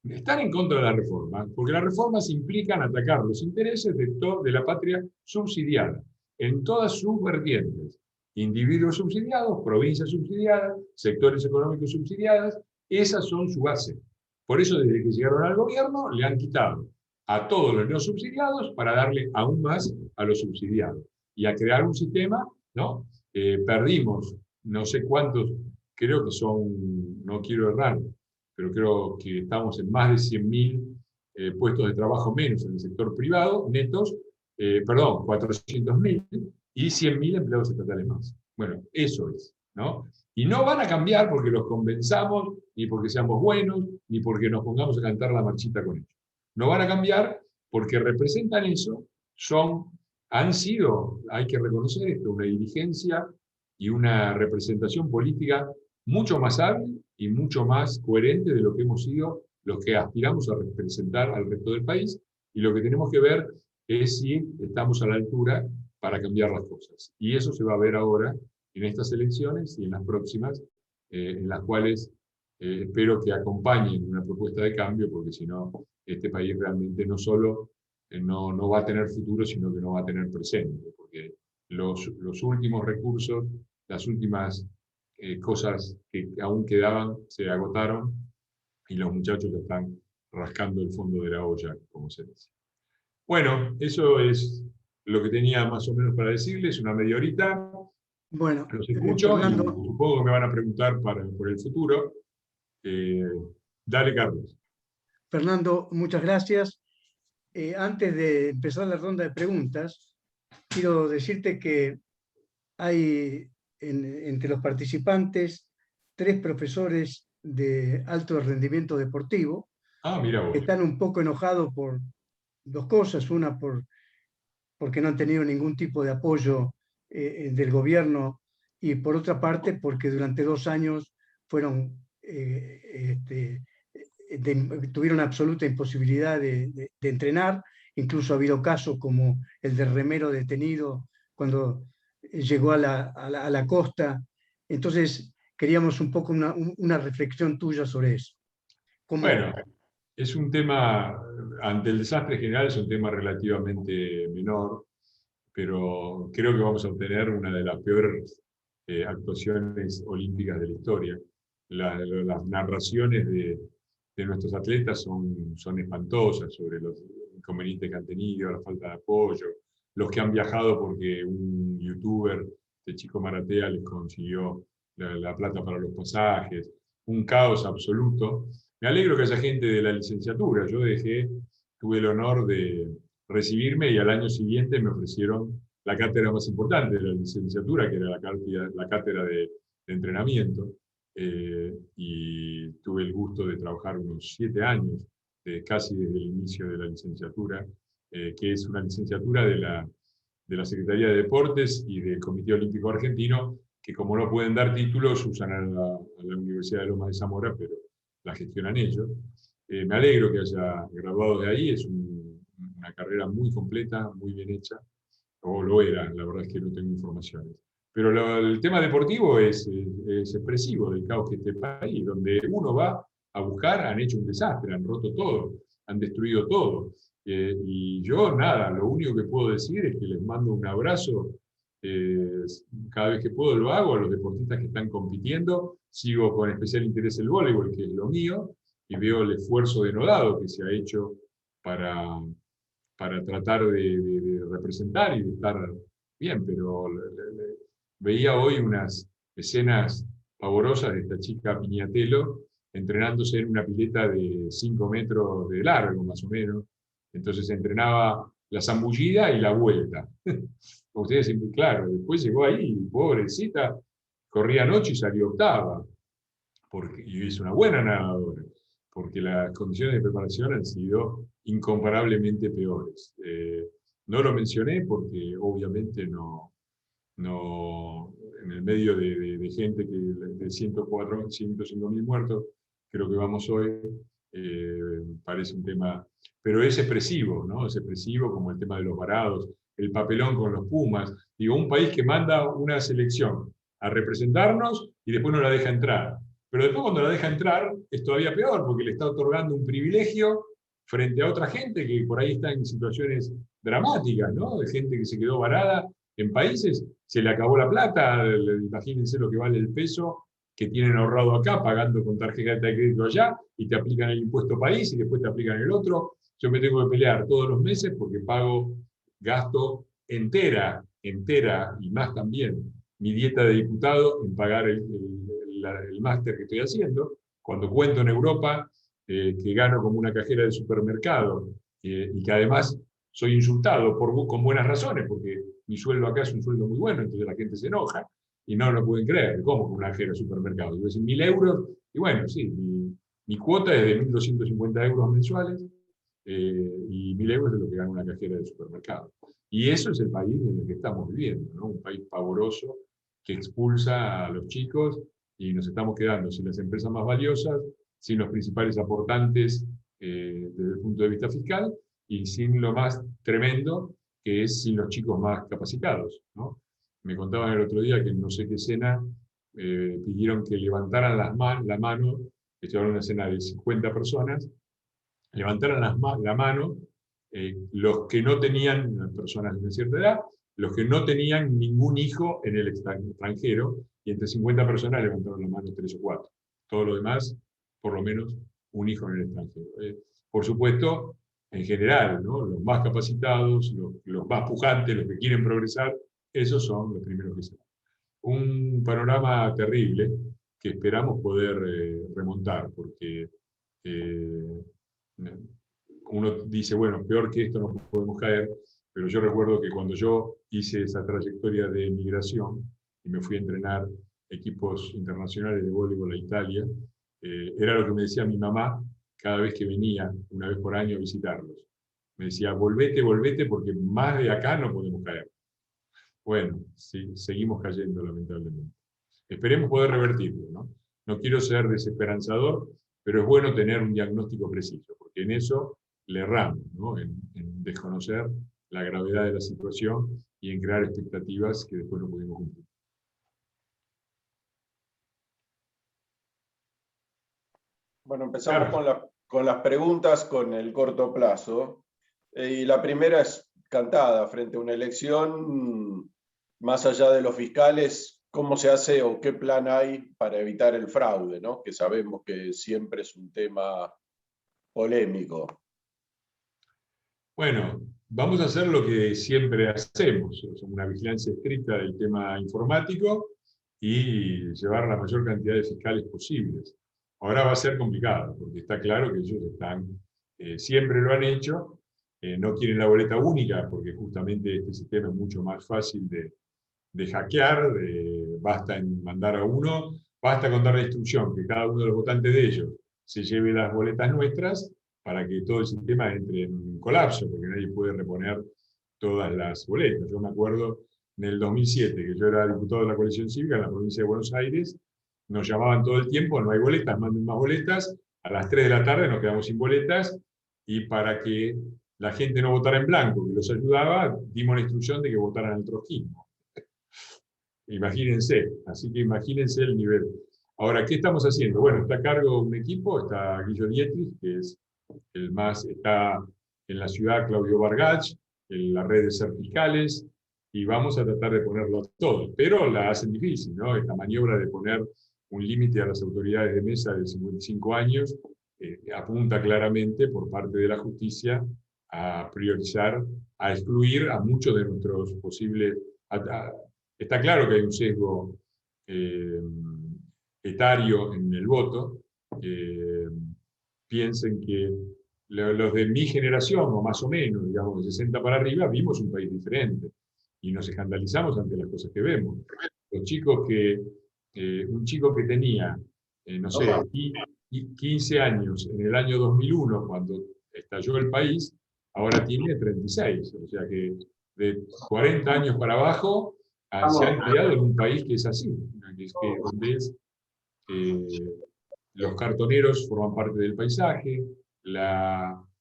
Están en contra de las reformas, porque las reformas implican atacar los intereses de la patria subsidiada, en todas sus vertientes. Individuos subsidiados, provincias subsidiadas, sectores económicos subsidiados, esas son su base. Por eso, desde que llegaron al gobierno, le han quitado a todos los no subsidiados para darle aún más a los subsidiados. Y a crear un sistema, ¿no? Perdimos no sé cuántos, creo que son, no quiero errar, pero creo que estamos en más de 100.000 puestos de trabajo menos en el sector privado, netos, 400.000 y 100.000 empleados estatales más. Bueno, eso es, ¿no? Y no van a cambiar porque los convenzamos, ni porque seamos buenos, ni porque nos pongamos a cantar la marchita con ellos. No van a cambiar porque representan eso, han sido, hay que reconocer esto, una dirigencia y una representación política mucho más hábil y mucho más coherente de lo que hemos sido los que aspiramos a representar al resto del país, y lo que tenemos que ver es si estamos a la altura para cambiar las cosas. Y eso se va a ver ahora en estas elecciones y en las próximas, en las cuales espero que acompañen una propuesta de cambio, porque si no, este país realmente no solo no va a tener futuro, sino que no va a tener presente, porque los últimos recursos, las últimas cosas que aún quedaban, se agotaron, y los muchachos ya están rascando el fondo de la olla, como se dice. Bueno, eso es lo que tenía más o menos para decirles, una media horita. Bueno, Los escucho Fernando, y supongo que me van a preguntar por el futuro. Dale, Carlos. Fernando, muchas gracias. Antes de empezar la ronda de preguntas, quiero decirte que hay entre los participantes 3 profesores de alto rendimiento deportivo Mira vos. que están un poco enojados por dos cosas. Una, porque no han tenido ningún tipo de apoyo del gobierno, y por otra parte, porque durante 2 años fueron, tuvieron absoluta imposibilidad de entrenar. Incluso ha habido casos como el del remero detenido cuando llegó a la costa. Entonces, queríamos un poco una reflexión tuya sobre eso. ¿Cómo? Bueno, es un tema, ante el desastre general, es un tema relativamente menor, pero creo que vamos a obtener una de las peores actuaciones olímpicas de la historia. Las narraciones de nuestros atletas son espantosas sobre los inconvenientes que han tenido, la falta de apoyo, los que han viajado porque un youtuber de Chico Maratea les consiguió la plata para los pasajes, un caos absoluto. Me alegro que haya gente de la licenciatura. Yo tuve el honor de recibirme y al año siguiente me ofrecieron la cátedra más importante de la licenciatura, que era la cátedra de entrenamiento. Y tuve el gusto de trabajar unos 7 años, casi desde el inicio de la licenciatura, que es una licenciatura de la Secretaría de Deportes y del Comité Olímpico Argentino, que como no pueden dar títulos, usan a la Universidad de Lomas de Zamora, pero la gestionan ellos. Me alegro que haya graduado de ahí, es una carrera muy completa, muy bien hecha, o lo era, la verdad es que no tengo informaciones. Pero el tema deportivo es expresivo del caos que este país, donde uno va a buscar, han hecho un desastre, han roto todo, han destruido todo. Y yo nada, lo único que puedo decir es que les mando un abrazo, cada vez que puedo lo hago, a los deportistas que están compitiendo. Sigo con especial interés el voleibol, que es lo mío, y veo el esfuerzo denodado que se ha hecho para tratar de representar y de estar bien, pero veía hoy unas escenas pavorosas de esta chica Piñatelo entrenándose en una pileta de 5 metros de largo, más o menos. Entonces entrenaba la zambullida y la vuelta. Como ustedes siempre, claro, después llegó ahí, pobrecita, corría anoche y salió octava, y es una buena nadadora, porque las condiciones de preparación han sido incomparablemente peores. No lo mencioné porque obviamente no, en el medio de gente de 104, 105.000 muertos, creo que vamos hoy, parece un tema, pero es expresivo, ¿no? Es expresivo como el tema de los varados, el papelón con los Pumas. Digo, un país que manda una selección a representarnos y después no la deja entrar. Pero después cuando la deja entrar es todavía peor, porque le está otorgando un privilegio frente a otra gente que por ahí está en situaciones dramáticas, ¿no? De gente que se quedó varada en países, se le acabó la plata, imagínense lo que vale el peso que tienen ahorrado acá, pagando con tarjeta de crédito allá, y te aplican el impuesto país y después te aplican el otro. Yo me tengo que pelear todos los meses porque gasto entera, y más también, mi dieta de diputado en pagar el máster que estoy haciendo. Cuando cuento en Europa que gano como una cajera de supermercado y que además soy insultado con buenas razones, porque mi sueldo acá es un sueldo muy bueno, entonces la gente se enoja y no lo pueden creer. ¿Cómo que una cajera de supermercado? Yo decir 1.000 euros, y bueno, sí, mi cuota es de 1.250 euros mensuales, y 1.000 euros es lo que gana una cajera de supermercado. Y eso es el país en el que estamos viviendo, ¿no? Un país pavoroso que expulsa a los chicos y nos estamos quedando sin las empresas más valiosas, sin los principales aportantes desde el punto de vista fiscal y sin lo más tremendo, que es sin los chicos más capacitados, ¿no? Me contaban el otro día que en no sé qué cena pidieron que levantaran la mano, que estoy hablando de una cena de 50 personas, levantaran la mano los que no tenían, personas de cierta edad, los que no tenían ningún hijo en el extranjero, y entre 50 personas levantaron la mano 3 o 4. Todos los demás, por lo menos, un hijo en el extranjero. Por supuesto, en general, ¿no? Los más capacitados, los más pujantes, los que quieren progresar, esos son los primeros que se van. Un panorama terrible que esperamos poder remontar, porque uno dice, bueno, peor que esto no podemos caer, pero yo recuerdo que cuando yo hice esa trayectoria de migración y me fui a entrenar equipos internacionales de voleibol a Italia, era lo que me decía mi mamá cada vez que venía, una vez por año, a visitarlos. me decía, volvete, volvete, porque más de acá no podemos caer. Bueno, sí, seguimos cayendo, lamentablemente. Esperemos poder revertirlo, ¿no? No quiero ser desesperanzador, pero es bueno tener un diagnóstico preciso, porque en eso le erramos, ¿no? En desconocer la gravedad de la situación y en crear expectativas que después no pudimos cumplir. Bueno, empezamos Claro. con las preguntas con el corto plazo. Y la primera es cantada frente a una elección, más allá de los fiscales, ¿cómo se hace o qué plan hay para evitar el fraude, ¿no? Que sabemos que siempre es un tema polémico. Bueno, vamos a hacer lo que siempre hacemos, una vigilancia estricta del tema informático y llevar la mayor cantidad de fiscales posibles. Ahora va a ser complicado, porque está claro que ellos están, siempre lo han hecho, no quieren la boleta única, porque justamente este sistema es mucho más fácil de hackear, basta en mandar a uno, basta con dar la instrucción que cada uno de los votantes de ellos se lleve las boletas nuestras para que todo el sistema entre en colapso, porque nadie puede reponer todas las boletas. Yo me acuerdo en el 2007, que yo era diputado de la coalición cívica en la provincia de Buenos Aires, nos llamaban todo el tiempo, no hay boletas, manden más boletas, a las 3 de la tarde nos quedamos sin boletas, y para que la gente no votara en blanco, que los ayudaba, dimos la instrucción de que votaran al trotskismo. Imagínense, así que imagínense el nivel. Ahora, ¿qué estamos haciendo? Bueno, está a cargo un equipo, está Guillo Dietrich, que es el más, está en la ciudad Claudio Bargach, en la red de ser fiscales, y vamos a tratar de ponerlo todo, pero la hacen difícil, ¿no? Esta maniobra de poner un límite a las autoridades de mesa de 55 años apunta claramente por parte de la justicia a priorizar, a excluir a muchos de nuestros posibles... Está claro que hay un sesgo etario en el voto. Piensen que los de mi generación, o más o menos, digamos, de 60 para arriba, vimos un país diferente y nos escandalizamos ante las cosas que vemos. Los chicos un chico que tenía, no sé, 15 años en el año 2001, cuando estalló el país, ahora tiene 36. O sea que de 40 años para abajo se han criado en un país que es así, donde los cartoneros forman parte del paisaje,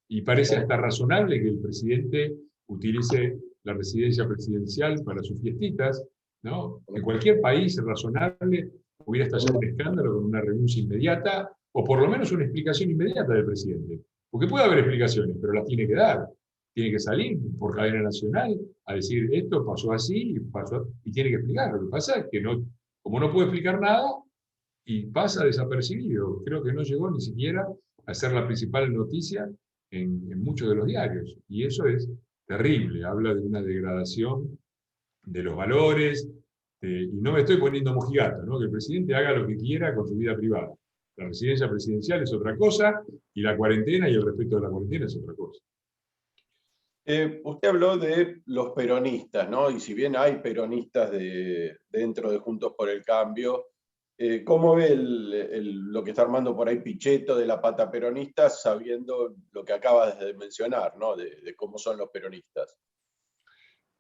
y parece hasta razonable que el presidente utilice la residencia presidencial para sus fiestitas, ¿no? En cualquier país razonable hubiera estallado un escándalo con una renuncia inmediata, o por lo menos una explicación inmediata del presidente. Porque puede haber explicaciones, pero las tiene que dar. Tiene que salir por cadena nacional a decir esto pasó así y tiene que explicar. Lo que pasa es que como no puede explicar nada y pasa desapercibido, creo que no llegó ni siquiera a ser la principal noticia en muchos de los diarios. Y eso es terrible, habla de una degradación de los valores, y no me estoy poniendo mojigato, ¿no? Que el presidente haga lo que quiera con su vida privada. La residencia presidencial es otra cosa, y la cuarentena y el respeto de la cuarentena es otra cosa. Usted habló de los peronistas, ¿no? Y si bien hay peronistas dentro de Juntos por el Cambio, ¿cómo ve lo que está armando por ahí Pichetto de la pata peronista, sabiendo lo que acabas de mencionar, ¿no? De cómo son los peronistas?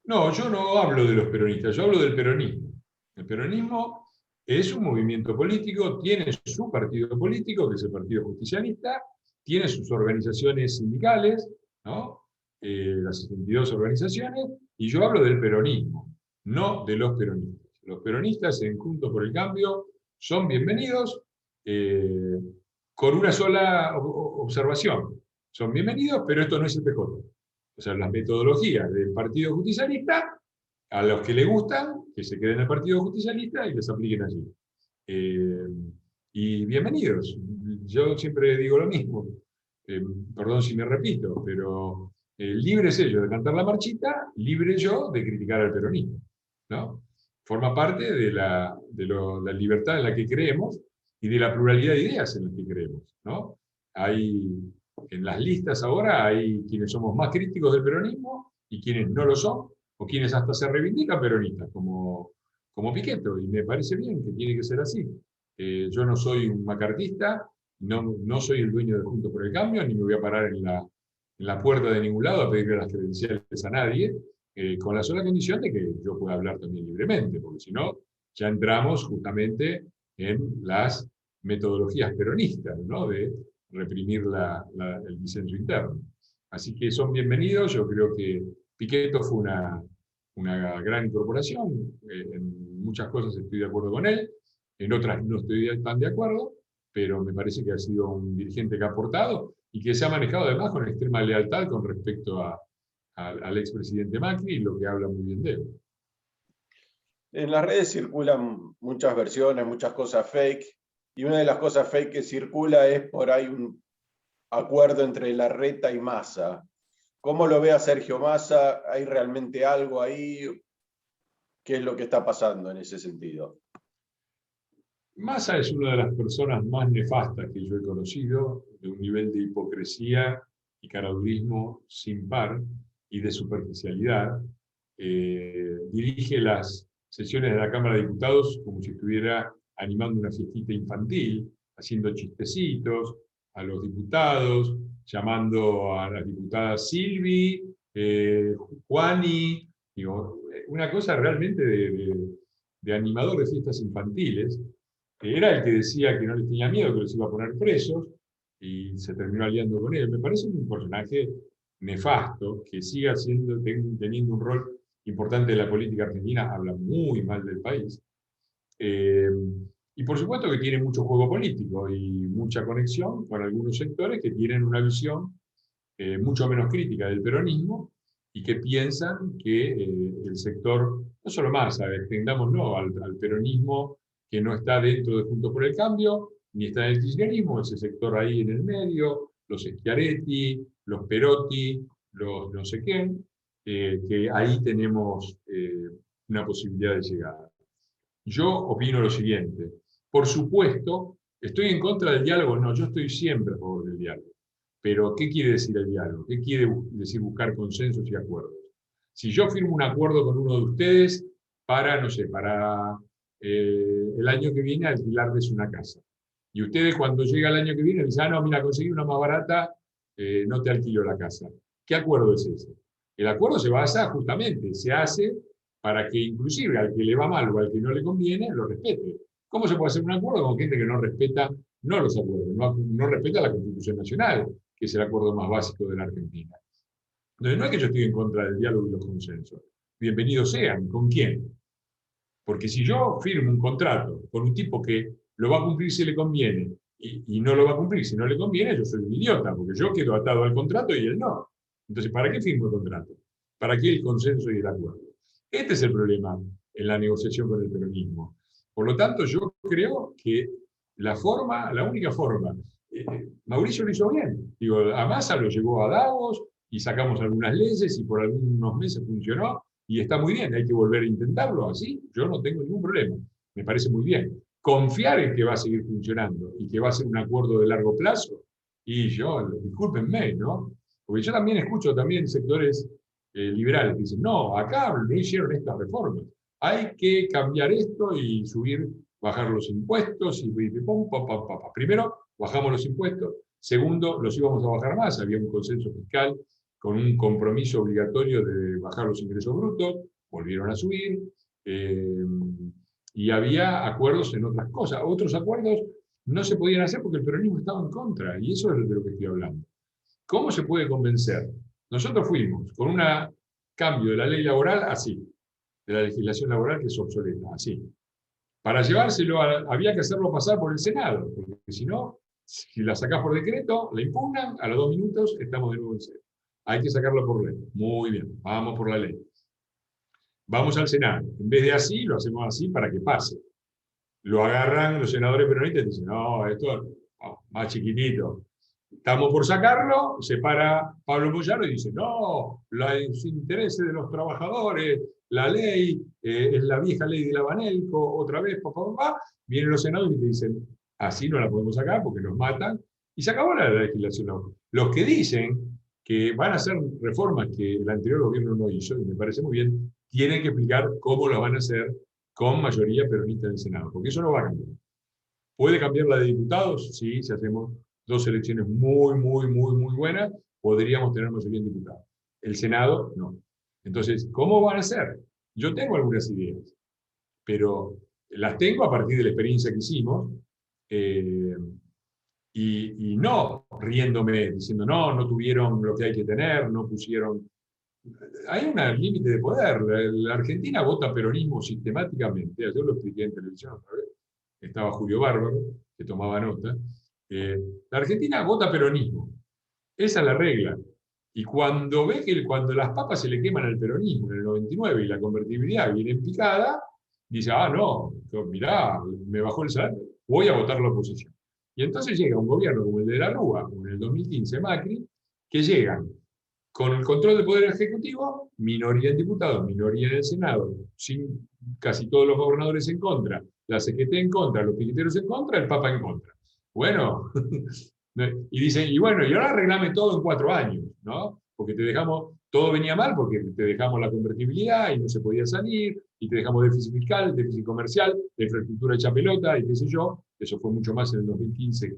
No, yo no hablo de los peronistas, yo hablo del peronismo. El peronismo es un movimiento político, tiene su partido político, que es el Partido Justicialista, tiene sus organizaciones sindicales, ¿no? Las 62 organizaciones, y yo hablo del peronismo, no de los peronistas. Los peronistas en Juntos por el Cambio son bienvenidos, con una sola observación. Son bienvenidos, pero esto no es el PJ. O sea, las metodologías del Partido Justicialista, a los que les gustan, que se queden en el Partido Justicialista y les apliquen allí. Y bienvenidos. Yo siempre digo lo mismo. Perdón si me repito, pero libres ellos de cantar la marchita, libre yo de criticar al peronismo, ¿no? Forma parte de la libertad en la que creemos y de la pluralidad de ideas en las que creemos, ¿no? En las listas ahora hay quienes somos más críticos del peronismo y quienes no lo son, o quienes hasta se reivindican peronistas, como Pichetto, y me parece bien que tiene que ser así. Yo no soy un macartista, no soy el dueño de Juntos por el Cambio, ni me voy a parar en la puerta de ningún lado a pedirle las credenciales a nadie, con la sola condición de que yo pueda hablar también libremente, porque si no, ya entramos justamente en las metodologías peronistas, ¿no? De reprimir el disenso interno. Así que son bienvenidos. Yo creo que Pichetto fue una gran incorporación. En muchas cosas estoy de acuerdo con él, en otras no estoy tan de acuerdo, pero me parece que ha sido un dirigente que ha aportado y que se ha manejado además con extrema lealtad con respecto al expresidente Macri, lo que habla muy bien de él. En las redes circulan muchas versiones, muchas cosas fake, y una de las cosas fake que circula es por ahí un acuerdo entre Larreta y Massa. ¿Cómo lo ve a Sergio Massa? ¿Hay realmente algo ahí? ¿Qué es lo que está pasando en ese sentido? Massa es una de las personas más nefastas que yo he conocido, de un nivel de hipocresía y caradurismo sin par y de superficialidad. Dirige las sesiones de la Cámara de Diputados como si estuviera animando una fiestita infantil, haciendo chistecitos a los diputados, llamando a las diputadas Silvi, Juani, digo, una cosa realmente de animador de fiestas infantiles. Era el que decía que no les tenía miedo, que los iba a poner presos, y se terminó aliando con él. Me parece un personaje nefasto, que siga teniendo un rol importante en la política argentina, habla muy mal del país. Y por supuesto que tiene mucho juego político y mucha conexión con algunos sectores que tienen una visión mucho menos crítica del peronismo y que piensan que el sector, no solo más, extendámoslo al peronismo que no está dentro de Juntos por el Cambio, ni está en el kirchnerismo, ese sector ahí en el medio, los Schiaretti, los Perotti, los no sé qué, que ahí tenemos una posibilidad de llegada. Yo opino lo siguiente: por supuesto, ¿estoy en contra del diálogo? No, yo estoy siempre a favor del diálogo. Pero, ¿qué quiere decir el diálogo? ¿Qué quiere decir buscar consensos y acuerdos? Si yo firmo un acuerdo con uno de ustedes para, no sé, para el año que viene alquilarles una casa, y ustedes cuando llega el año que viene dicen, no, mira, conseguí una más barata, no te alquilo la casa. ¿Qué acuerdo es ese? El acuerdo se basa justamente, se hace para que inclusive al que le va mal o al que no le conviene, lo respete. ¿Cómo se puede hacer un acuerdo con gente que no respeta, no los acuerdos, no respeta la Constitución Nacional, que es el acuerdo más básico de la Argentina? Entonces, no es que yo estoy en contra del diálogo y los consensos. Bienvenidos sean. ¿Con quién? Porque si yo firmo un contrato con un tipo que lo va a cumplir si le conviene y no lo va a cumplir si no le conviene, yo soy un idiota, porque yo quedo atado al contrato y él no. Entonces, ¿para qué firmo el contrato? ¿Para qué el consenso y el acuerdo? Este es el problema en la negociación con el peronismo. Por lo tanto, yo creo que la única forma, Mauricio lo hizo bien. Digo, a Massa lo llevó a Davos y sacamos algunas leyes y por algunos meses funcionó y está muy bien, hay que volver a intentarlo así, yo no tengo ningún problema, me parece muy bien. Confiar en que va a seguir funcionando y que va a ser un acuerdo de largo plazo, y yo, discúlpenme, ¿no? Porque yo también escucho también sectores liberales que dicen, no, acá no hicieron estas reformas, hay que cambiar esto y bajar los impuestos, y pum, pum, pum, pum. Primero, bajamos los impuestos, segundo, los íbamos a bajar más, había un consenso fiscal con un compromiso obligatorio de bajar los ingresos brutos, volvieron a subir, y había acuerdos en otras cosas. Otros acuerdos no se podían hacer porque el peronismo estaba en contra, y eso es de lo que estoy hablando. ¿Cómo se puede convencer? Nosotros fuimos con un cambio de la ley laboral así, de la legislación laboral que es obsoleta, así. Para llevárselo, había que hacerlo pasar por el Senado, porque si no, si la sacás por decreto, la impugnan, a los 2 minutos estamos de nuevo en cero. Hay que sacarlo por ley. Muy bien, vamos por la ley. Vamos al Senado. En vez de así, lo hacemos así para que pase. Lo agarran los senadores peronistas y dicen, no, esto más chiquitito. Estamos por sacarlo, se para Pablo Moyano y dice, no, los intereses de los trabajadores, la ley, es la vieja ley de la Banelco, otra vez, papá. Vienen los senadores y te dicen, así no la podemos sacar porque nos matan, y se acabó la legislación laboral. Los que dicen que van a hacer reformas que el anterior gobierno no hizo, y me parece muy bien, tienen que explicar cómo lo van a hacer con mayoría peronista en el Senado, porque eso no va a cambiar. ¿Puede cambiar la de diputados? Sí, si hacemos 2 elecciones muy buenas, podríamos tener mayoría en diputados. El Senado, no. Entonces, ¿cómo van a hacer? Yo tengo algunas ideas, pero las tengo a partir de la experiencia que hicimos, y no riéndome, diciendo, no tuvieron lo que hay que tener, no pusieron... Hay un límite de poder. La Argentina vota peronismo sistemáticamente. Yo lo expliqué en televisión otra vez. Estaba Julio Bárbaro, que tomaba nota. La Argentina vota peronismo. Esa es la regla. Y cuando ve que cuando las papas se le queman al peronismo en el 99 y la convertibilidad viene en picada, dice, no, mirá, me bajó el salario, voy a votar la oposición. Y entonces llega un gobierno como el de la Rúa, o en el 2015 Macri, que llegan con el control del Poder Ejecutivo, minoría en diputados, minoría en el Senado, sin casi todos los gobernadores en contra, la CGT en contra, los piqueteros en contra, el Papa en contra. Bueno, y dicen, y bueno, y ahora arreglame todo en 4 años, ¿no? Porque te dejamos, todo venía mal porque te dejamos la convertibilidad y no se podía salir, y te dejamos déficit fiscal, déficit comercial, la infraestructura hecha pelota, y qué sé yo, eso fue mucho más en el 2015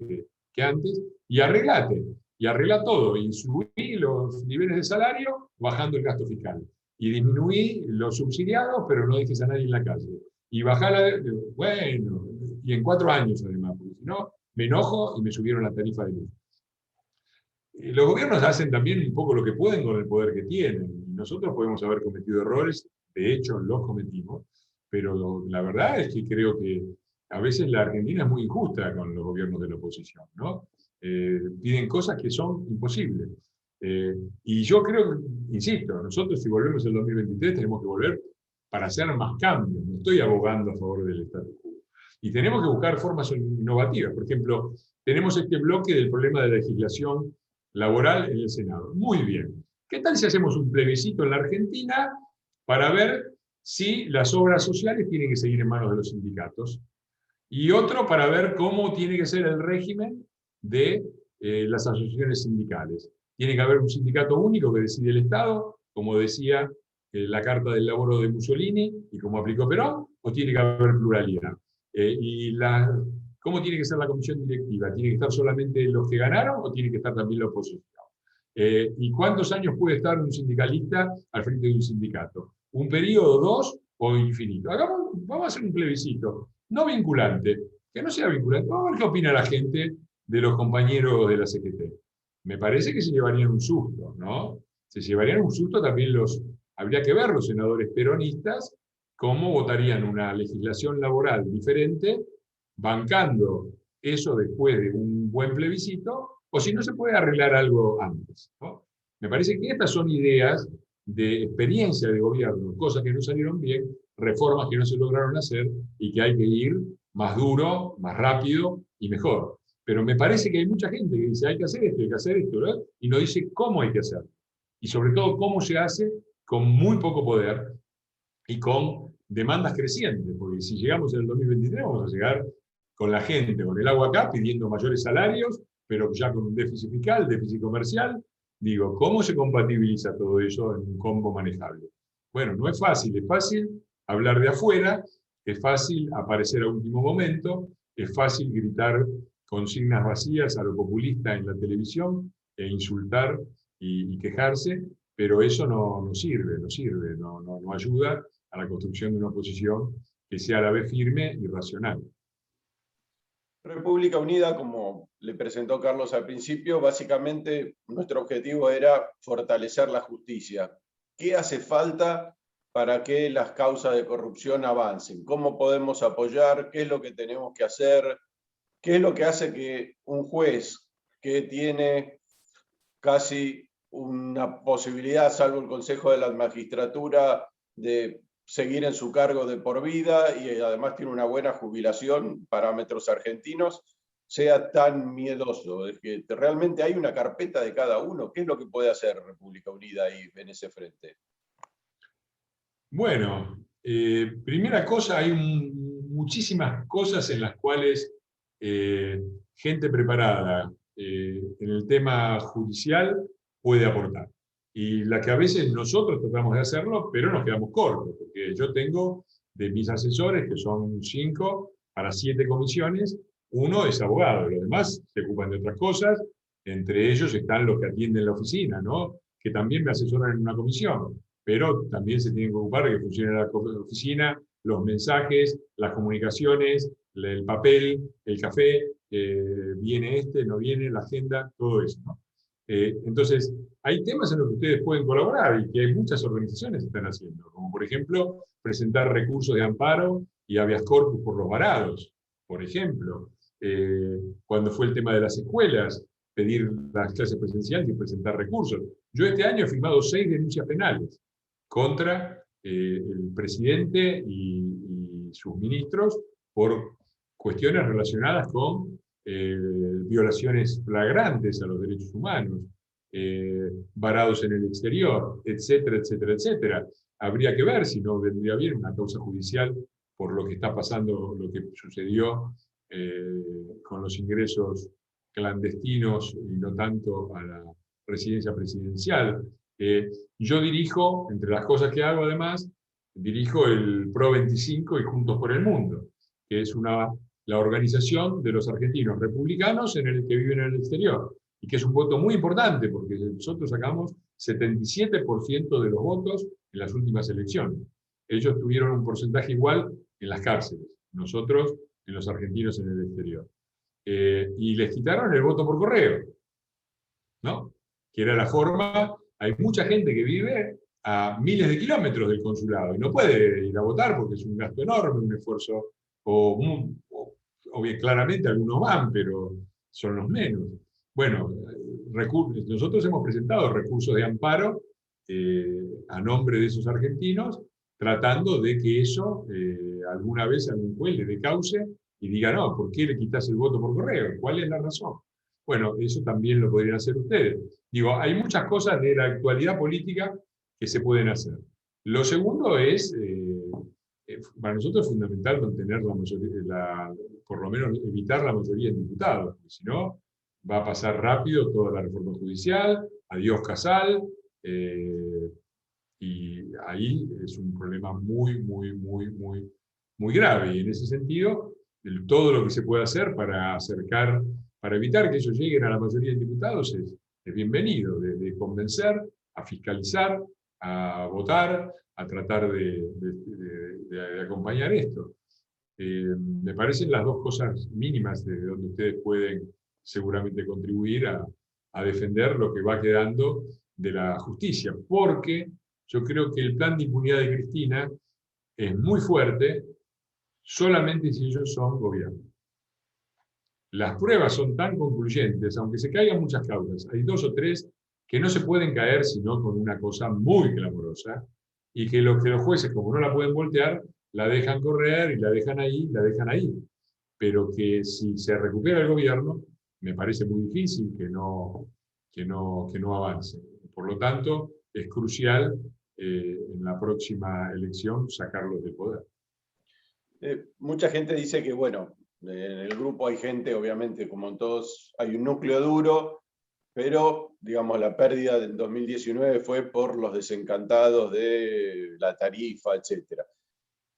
que antes, y arreglate. Y arregla todo, y subí los niveles de salario bajando el gasto fiscal. Y disminuí los subsidiados, pero no dejes a nadie en la calle. Y bajala, bueno, y en 4 años además, porque si no, me enojo y me subieron la tarifa de luz. Los gobiernos hacen también un poco lo que pueden con el poder que tienen. Y nosotros podemos haber cometido errores, de hecho los cometimos, pero la verdad es que creo que a veces la Argentina es muy injusta con los gobiernos de la oposición, ¿no? Piden cosas que son imposibles. Y yo creo, insisto, nosotros si volvemos el 2023 tenemos que volver para hacer más cambios. No estoy abogando a favor del status quo. Y tenemos que buscar formas innovativas. Por ejemplo, tenemos este bloque del problema de la legislación laboral en el Senado. Muy bien. ¿Qué tal si hacemos un plebiscito en la Argentina para ver si las obras sociales tienen que seguir en manos de los sindicatos? Y otro para ver cómo tiene que ser el régimen de las asociaciones sindicales. ¿Tiene que haber un sindicato único que decide el Estado, como decía la Carta del Laboro de Mussolini y como aplicó Perón, o tiene que haber pluralidad? ¿Cómo tiene que ser la comisión directiva? ¿Tiene que estar solamente los que ganaron o tiene que estar también la oposición? ¿Y cuántos años puede estar un sindicalista al frente de un sindicato? ¿Un periodo, 2 o infinito? Vamos a hacer un plebiscito, no vinculante, que no sea vinculante. Vamos a ver qué opina la gente de los compañeros de la CGT. Me parece que se llevarían un susto, ¿no? Se llevarían un susto también habría que ver los senadores peronistas cómo votarían una legislación laboral diferente, bancando eso después de un buen plebiscito, o si no se puede arreglar algo antes, ¿no? Me parece que estas son ideas de experiencia de gobierno, cosas que no salieron bien, reformas que no se lograron hacer y que hay que ir más duro, más rápido y mejor. Pero me parece que hay mucha gente que dice hay que hacer esto, ¿verdad? Y no dice cómo hay que hacerlo. Y sobre todo cómo se hace con muy poco poder y con demandas crecientes, porque si llegamos en el 2023 vamos a llegar con la gente, con el agua acá, pidiendo mayores salarios, pero ya con un déficit fiscal, déficit comercial. Digo, ¿cómo se compatibiliza todo eso en un combo manejable? Bueno, no es fácil hablar de afuera, es fácil aparecer a último momento, es fácil gritar consignas vacías a lo populista en la televisión, e insultar y quejarse, pero eso no sirve, no ayuda a la construcción de una oposición que sea a la vez firme y racional. República Unida, como le presentó Carlos al principio, básicamente nuestro objetivo era fortalecer la justicia. ¿Qué hace falta para que las causas de corrupción avancen? ¿Cómo podemos apoyar? ¿Qué es lo que tenemos que hacer? ¿Qué es lo que hace que un juez que tiene casi una posibilidad, salvo el Consejo de la Magistratura, de seguir en su cargo de por vida y además tiene una buena jubilación, parámetros argentinos, sea tan miedoso? Es que realmente hay una carpeta de cada uno. ¿Qué es lo que puede hacer República Unida ahí en ese frente? Bueno, primera cosa, hay muchísimas cosas en las cuales gente preparada en el tema judicial puede aportar. Y la que a veces nosotros tratamos de hacerlo, pero nos quedamos cortos, porque yo tengo de mis asesores, que son 5 para 7 comisiones, uno es abogado, los demás se ocupan de otras cosas, Entre ellos están los que atienden la oficina, ¿no? Que también me asesoran en una comisión, pero también se tienen que ocupar de que funcione la oficina, los mensajes, las comunicaciones, el papel, el café, viene no viene, la agenda, todo eso, ¿no? Entonces, hay temas en los que ustedes pueden colaborar y que hay muchas organizaciones que están haciendo, como por ejemplo, presentar recursos de amparo y habeas corpus por los varados, por ejemplo. Cuando fue el tema de las escuelas, pedir las clases presenciales y presentar recursos. Yo este año he firmado 6 denuncias penales contra el presidente y sus ministros por cuestiones relacionadas con violaciones flagrantes a los derechos humanos, varados en el exterior, etcétera, etcétera, etcétera. Habría que ver si no vendría bien una causa judicial por lo que está pasando, lo que sucedió con los ingresos clandestinos y no tanto a la residencia presidencial. Yo dirijo, entre las cosas que hago además, dirijo el PRO 25 y Juntos por el Mundo, que es la organización de los argentinos republicanos que viven en el exterior, y que es un voto muy importante, porque nosotros sacamos 77% de los votos en las últimas elecciones. Ellos tuvieron un porcentaje igual en las cárceles, nosotros en los argentinos en el exterior. Y les quitaron el voto por correo, ¿no? Que era la forma. Hay mucha gente que vive a miles de kilómetros del consulado y no puede ir a votar porque es un gasto enorme, un esfuerzo, o bien claramente algunos van, pero son los menos. Bueno, nosotros hemos presentado recursos de amparo a nombre de esos argentinos, tratando de que eso alguna vez algún juez le dé cauce y diga, no, ¿por qué le quitas el voto por correo? ¿Cuál es la razón? Bueno, eso también lo podrían hacer ustedes. Digo, hay muchas cosas de la actualidad política que se pueden hacer. Lo segundo es, para nosotros es fundamental mantener la mayoría, por lo menos evitar la mayoría de diputados, porque si no, va a pasar rápido toda la reforma judicial, adiós Casal, y ahí es un problema muy, muy, muy, muy, muy grave. Y en ese sentido, todo lo que se puede hacer para evitar que ellos lleguen a la mayoría de diputados es bienvenido, de convencer, a fiscalizar, a votar, a tratar de acompañar esto. Me parecen las dos cosas mínimas de donde ustedes pueden seguramente contribuir a defender lo que va quedando de la justicia, porque yo creo que el plan de impunidad de Cristina es muy fuerte solamente si ellos son gobierno. Las pruebas son tan concluyentes, aunque se caigan muchas causas, hay 2 o 3 que no se pueden caer sino con una cosa muy clamorosa, y que los jueces, como no la pueden voltear, la dejan correr y la dejan ahí. Pero que si se recupera el gobierno, me parece muy difícil que no avance. Por lo tanto, es crucial en la próxima elección sacarlos del poder. Mucha gente dice que, bueno, en el grupo hay gente, obviamente, como en todos, hay un núcleo duro, pero, digamos, la pérdida del 2019 fue por los desencantados de la tarifa, etc.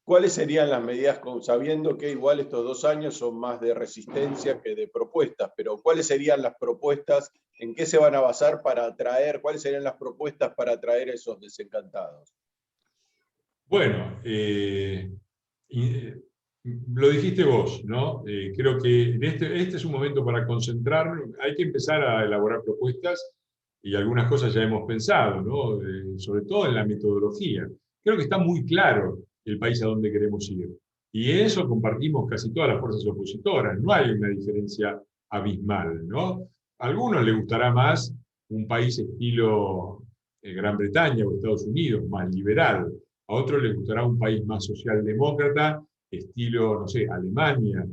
¿Cuáles serían las medidas, sabiendo que igual estos 2 años son más de resistencia que de propuestas, pero cuáles serían las propuestas, en qué se van a basar para atraer, cuáles serían las propuestas para atraer a esos desencantados? Bueno, lo dijiste vos, ¿no? Creo que este es un momento para concentrar, hay que empezar a elaborar propuestas y algunas cosas ya hemos pensado, ¿no? Sobre todo en la metodología. Creo que está muy claro el país a donde queremos ir. Y en eso compartimos casi todas las fuerzas opositoras, no hay una diferencia abismal, ¿no? A algunos les gustará más un país estilo Gran Bretaña o Estados Unidos, más liberal. A otros les gustará un país más socialdemócrata, estilo, no sé, Alemania,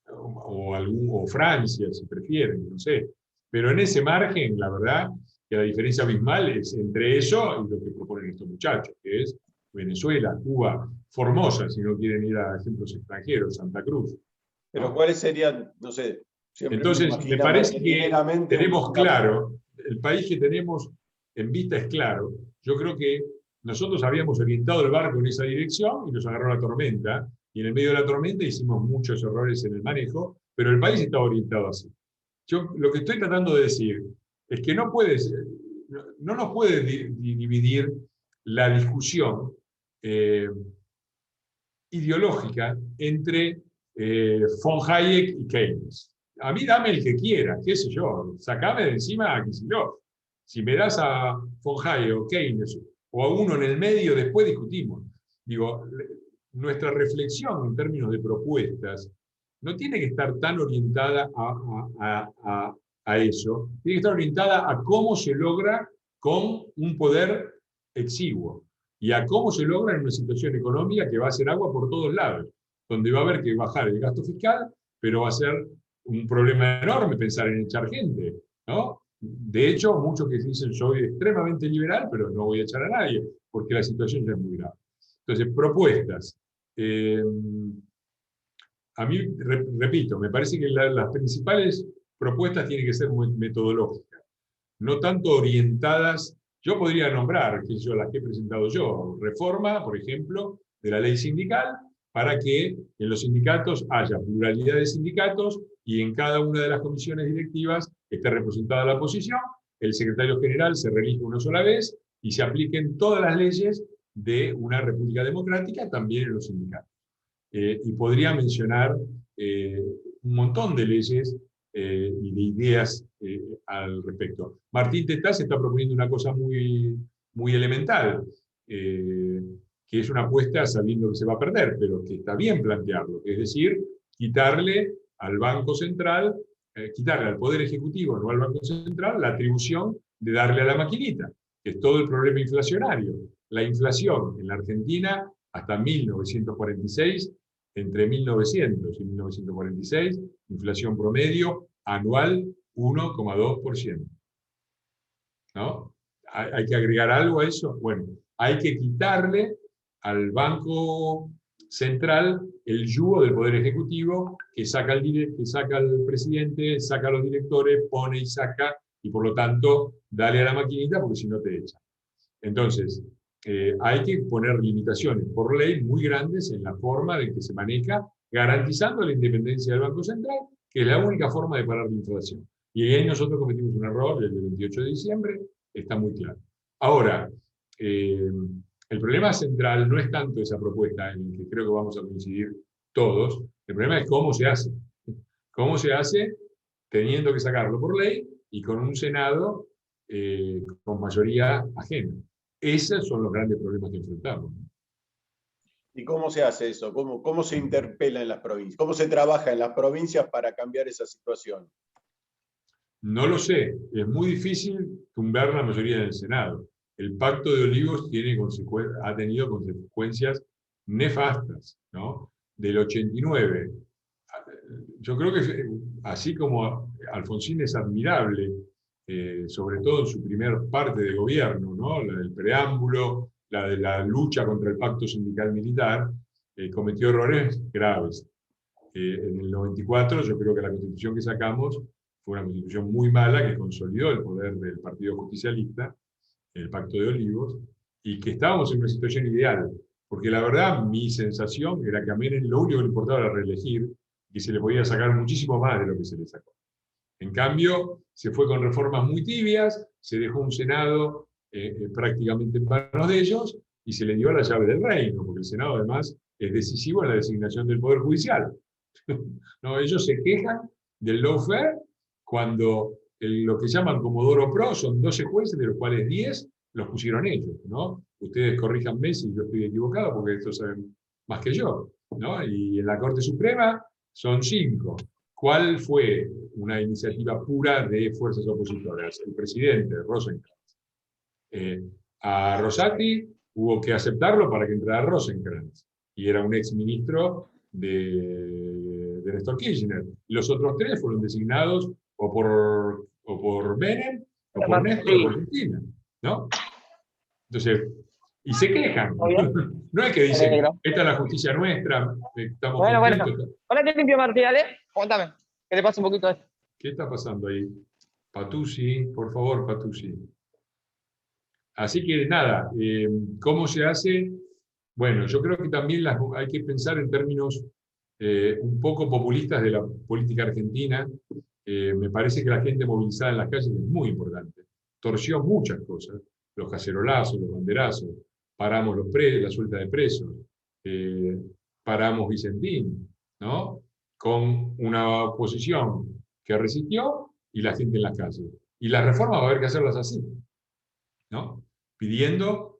o Francia, si prefieren, no sé. Pero en ese margen, la verdad, que la diferencia abismal es entre eso y lo que proponen estos muchachos, que es Venezuela, Cuba, Formosa, si no quieren ir a ejemplos extranjeros, Santa Cruz. Pero ¿cuáles serían, no sé? Entonces, me parece que tenemos claro, el país que tenemos en vista es claro. Yo creo que nosotros habíamos orientado el barco en esa dirección y nos agarró la tormenta, y en el medio de la tormenta hicimos muchos errores en el manejo, pero el país está orientado así. Yo lo que estoy tratando de decir es que no nos puede dividir la discusión ideológica entre von Hayek y Keynes. A mí dame el que quiera, qué sé yo, sacame de encima a Kicillof. Si me das a von Hayek o Keynes o a uno en el medio, después discutimos. Digo, nuestra reflexión en términos de propuestas no tiene que estar tan orientada a eso, tiene que estar orientada a cómo se logra con un poder exiguo y a cómo se logra en una situación económica que va a hacer agua por todos lados, donde va a haber que bajar el gasto fiscal, pero va a ser un problema enorme pensar en echar gente, ¿no? De hecho, muchos que dicen soy extremadamente liberal, pero no voy a echar a nadie, porque la situación ya es muy grave. Entonces, propuestas. A mí, repito, me parece que las principales propuestas tienen que ser muy metodológicas, no tanto orientadas. Yo podría nombrar, que yo las que he presentado yo, reforma, por ejemplo, de la ley sindical, para que en los sindicatos haya pluralidad de sindicatos y en cada una de las comisiones directivas esté representada la oposición, el secretario general se reelige una sola vez y se apliquen todas las leyes de una república democrática también en los sindicatos. Y podría mencionar un montón de leyes y de ideas al respecto. Martín Testás está proponiendo una cosa muy, muy elemental, que es una apuesta sabiendo que se va a perder, pero que está bien plantearlo, es decir, quitarle al Banco Central, quitarle al Poder Ejecutivo, no al Banco Central, la atribución de darle a la maquinita, que es todo el problema inflacionario. La inflación en la Argentina hasta 1946, entre 1900 y 1946, inflación promedio anual 1,2%. ¿No? ¿Hay que agregar algo a eso? Bueno, hay que quitarle al Banco Central el yugo del Poder Ejecutivo que saca al presidente, saca a los directores, pone y saca, y por lo tanto, dale a la maquinita porque si no te echan. Entonces, hay que poner limitaciones por ley muy grandes en la forma en que se maneja, garantizando la independencia del Banco Central, que es la única forma de parar la inflación. Y ahí nosotros cometimos un error el 28 de diciembre, está muy claro. Ahora, el problema central no es tanto esa propuesta en la que creo que vamos a coincidir todos, el problema es cómo se hace. ¿Cómo se hace? Teniendo que sacarlo por ley y con un Senado con mayoría ajena. Esos son los grandes problemas que enfrentamos. ¿Y cómo se hace eso? ¿Cómo se interpela en las provincias? ¿Cómo se trabaja en las provincias para cambiar esa situación? No lo sé. Es muy difícil tumbar la mayoría del Senado. El Pacto de Olivos ha tenido consecuencias nefastas, ¿no? Del 89. Yo creo que así como Alfonsín es admirable, sobre todo en su primera parte de gobierno, ¿no? La del preámbulo, la de la lucha contra el pacto sindical militar, cometió errores graves. En el 94 yo creo que la constitución que sacamos fue una constitución muy mala que consolidó el poder del Partido Justicialista, el Pacto de Olivos, y que estábamos en una situación ideal, porque la verdad mi sensación era que a Menem lo único que le importaba era reelegir, y se le podía sacar muchísimo más de lo que se le sacó. En cambio, se fue con reformas muy tibias, se dejó un Senado prácticamente en manos de ellos, y se le dio la llave del reino, porque el Senado además es decisivo en la designación del Poder Judicial. ¿No? Ellos se quejan del lawfare cuando lo que llaman Comodoro Pro son 12 jueces, de los cuales 10 los pusieron ellos, ¿no? Ustedes corríjanme si yo estoy equivocado, porque estos saben más que yo, ¿no? Y en la Corte Suprema son 5. ¿Cuál fue una iniciativa pura de fuerzas opositoras? El presidente, Rosenkrantz. A Rosati hubo que aceptarlo para que entrara Rosenkrantz, y era un exministro de Néstor Kirchner. Los otros 3 fueron designados o por Menem, o por Néstor, o por Cristina, ¿no? Entonces, y se quejan. No es que dicen, esta es la justicia nuestra, estamos contentos. Bueno. Hola, te limpio, Martí, dale. Contame, que te pasa un poquito de esto. ¿Qué está pasando ahí? Patuzzi, por favor, Patuzzi. Así que nada, ¿cómo se hace? Bueno, yo creo que también hay que pensar en términos un poco populistas de la política argentina. Me parece que la gente movilizada en las calles es muy importante. Torció muchas cosas, los cacerolazos, los banderazos, paramos la suelta de presos, paramos Vicentín, ¿no? Con una oposición que resistió y la gente en las calles. Y las reformas va a haber que hacerlas así, ¿no? Pidiendo,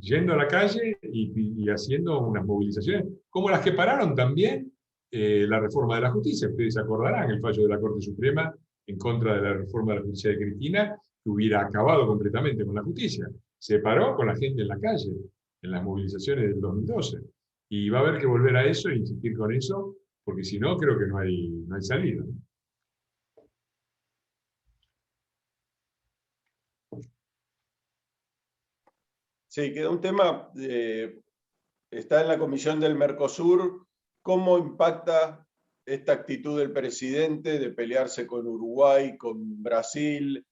yendo a la calle y haciendo unas movilizaciones, como las que pararon también la reforma de la justicia. Ustedes se acordarán el fallo de la Corte Suprema en contra de la reforma de la justicia de Cristina, que hubiera acabado completamente con la justicia. Se paró con la gente en la calle, en las movilizaciones del 2012. Y va a haber que volver a eso e insistir con eso, porque si no, creo que no hay salida. Sí, queda un tema, está en la Comisión del Mercosur. ¿Cómo impacta esta actitud del presidente de pelearse con Uruguay, con Brasil?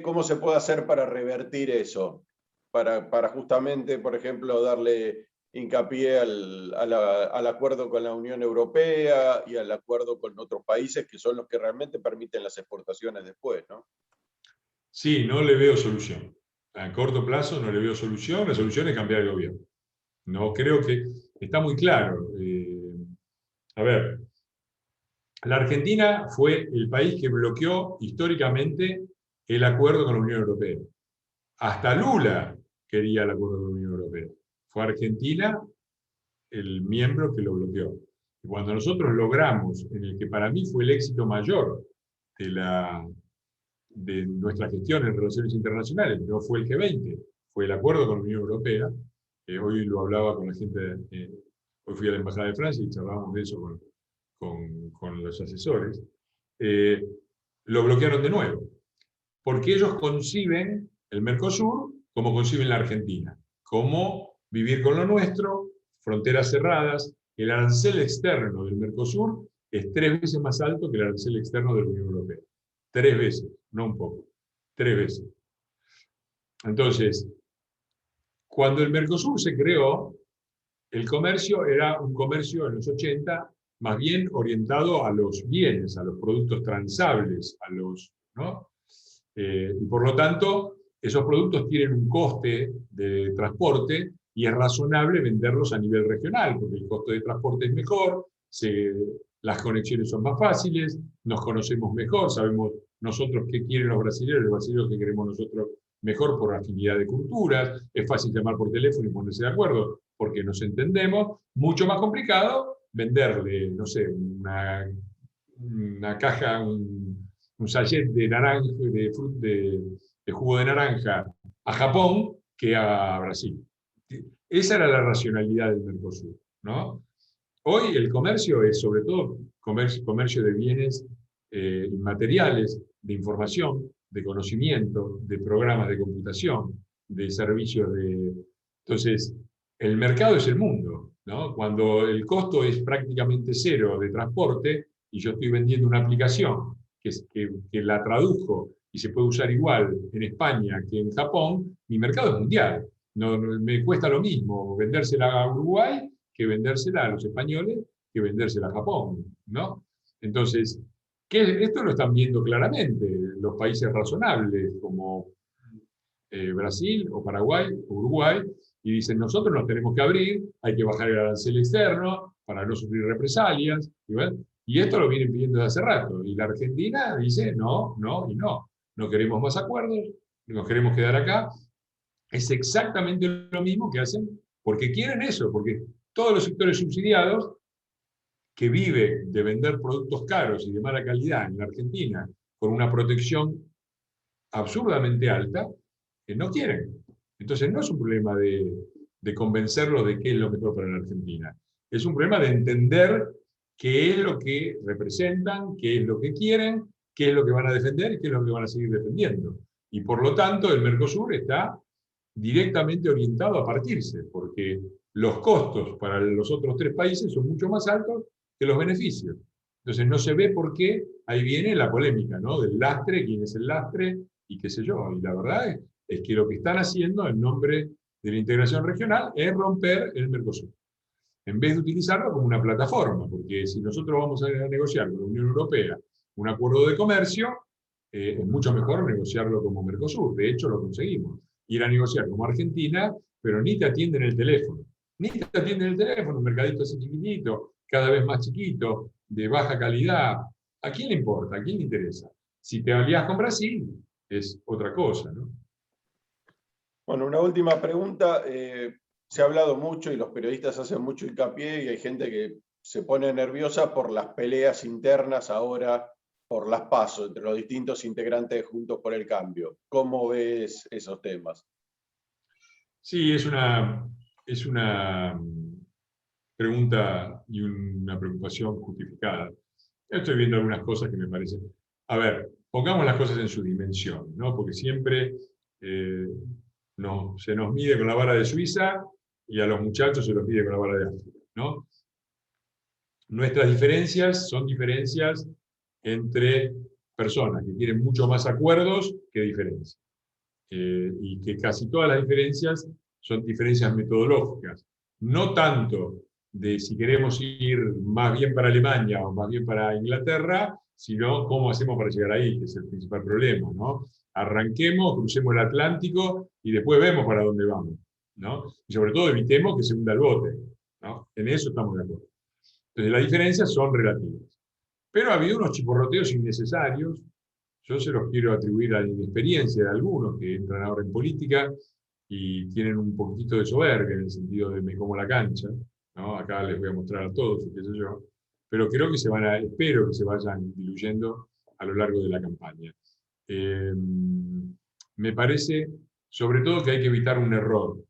¿Cómo se puede hacer para revertir eso? Para justamente, por ejemplo, darle hincapié al acuerdo con la Unión Europea y al acuerdo con otros países que son los que realmente permiten las exportaciones después, ¿no? Sí, no le veo solución. A corto plazo no le veo solución. La solución es cambiar el gobierno. No creo que... Está muy claro. A ver, la Argentina fue el país que bloqueó históricamente el acuerdo con la Unión Europea. Hasta Lula quería el acuerdo con la Unión Europea. Fue Argentina el miembro que lo bloqueó. Y cuando nosotros logramos, en el que para mí fue el éxito mayor de nuestra gestión en relaciones internacionales, no fue el G20, fue el acuerdo con la Unión Europea. Hoy lo hablaba con la gente, hoy fui a la Embajada de Francia y charlábamos de eso con los asesores. Lo bloquearon de nuevo, porque ellos conciben el Mercosur como conciben la Argentina, como vivir con lo nuestro, fronteras cerradas. El arancel externo del Mercosur es 3 veces más alto que el arancel externo de la Unión Europea. 3 veces, no un poco, 3 veces. Entonces, cuando el Mercosur se creó, el comercio era un comercio en los 80 más bien orientado a los bienes, a los productos transables, ¿no? Y por lo tanto, esos productos tienen un coste de transporte y es razonable venderlos a nivel regional, porque el costo de transporte es mejor, las conexiones son más fáciles, nos conocemos mejor, sabemos nosotros qué quieren los brasileños qué queremos nosotros mejor por afinidad de culturas, es fácil llamar por teléfono y ponerse de acuerdo, porque nos entendemos. Mucho más complicado venderle, no sé, una caja, un sachet de naranja, de jugo de naranja a Japón que a Brasil. Esa era la racionalidad del Mercosur, ¿no? Hoy el comercio es sobre todo comercio de bienes inmateriales, de información, de conocimiento, de programas de computación, de servicios de... Entonces, el mercado es el mundo, ¿no? Cuando el costo es prácticamente cero de transporte y yo estoy vendiendo una aplicación que la tradujo y se puede usar igual en España que en Japón, mi mercado es mundial. No, me cuesta lo mismo vendérsela a Uruguay que vendérsela a los españoles que vendérsela a Japón, ¿no? Entonces, esto lo están viendo claramente los países razonables como Brasil o Paraguay o Uruguay, y dicen, nosotros nos tenemos que abrir, hay que bajar el arancel externo para no sufrir represalias, y esto lo vienen pidiendo desde hace rato, y la Argentina dice, no, no y no, no queremos más acuerdos, nos queremos quedar acá. Es exactamente lo mismo que hacen, porque quieren eso, porque todos los sectores subsidiados que viven de vender productos caros y de mala calidad en la Argentina, con una protección absurdamente alta, no quieren. Entonces no es un problema de convencerlos de qué es lo mejor para la Argentina. Es un problema de entender qué es lo que representan, qué es lo que quieren, qué es lo que van a defender y qué es lo que van a seguir defendiendo. Y por lo tanto el Mercosur está directamente orientado a partirse, porque los costos para los otros 3 países son mucho más altos que los beneficios. Entonces no se ve por qué ahí viene la polémica, ¿no? Del lastre, quién es el lastre y qué sé yo. Y la verdad es que lo que están haciendo en nombre de la integración regional es romper el Mercosur. en vez de utilizarlo como una plataforma, porque si nosotros vamos a negociar con la Unión Europea un acuerdo de comercio, es mucho mejor negociarlo como Mercosur. De hecho, lo conseguimos. Ir a negociar como Argentina, pero ni te atienden el teléfono. Ni te atienden el teléfono, un mercadito así chiquitito, cada vez más chiquito, de baja calidad. ¿A quién le importa? ¿A quién le interesa? Si te alías con Brasil, es otra cosa, ¿no? Bueno, una última pregunta. Se ha hablado mucho y los periodistas hacen mucho hincapié y hay gente que se pone nerviosa por las peleas internas ahora, por las PASO, entre los distintos integrantes de Juntos por el Cambio. ¿Cómo ves esos temas? Sí, es una pregunta y una preocupación justificada. Yo estoy viendo algunas cosas que me parecen... A ver, pongamos las cosas en su dimensión, ¿no? Porque siempre se nos mide con la vara de Suiza y a los muchachos se los mide con la vara de África, ¿no? Nuestras diferencias son diferencias entre personas que quieren mucho más acuerdos que diferencias. Y que casi todas las diferencias son diferencias metodológicas. No tanto de si queremos ir más bien para Alemania o más bien para Inglaterra, sino cómo hacemos para llegar ahí, que es el principal problema, ¿no? Arranquemos, crucemos el Atlántico y después vemos para dónde vamos, ¿no? Y sobre todo evitemos que se hunda el bote, ¿no? En eso estamos de acuerdo. Entonces las diferencias son relativas. Pero ha habido unos chiporroteos innecesarios. Yo se los quiero atribuir a la inexperiencia de algunos que entran ahora en política y tienen un poquitito de soberbia en el sentido de me como la cancha, ¿no? Acá les voy a mostrar a todos, qué sé yo, pero creo que espero que se vayan diluyendo a lo largo de la campaña. Me parece, sobre todo, que hay que evitar un error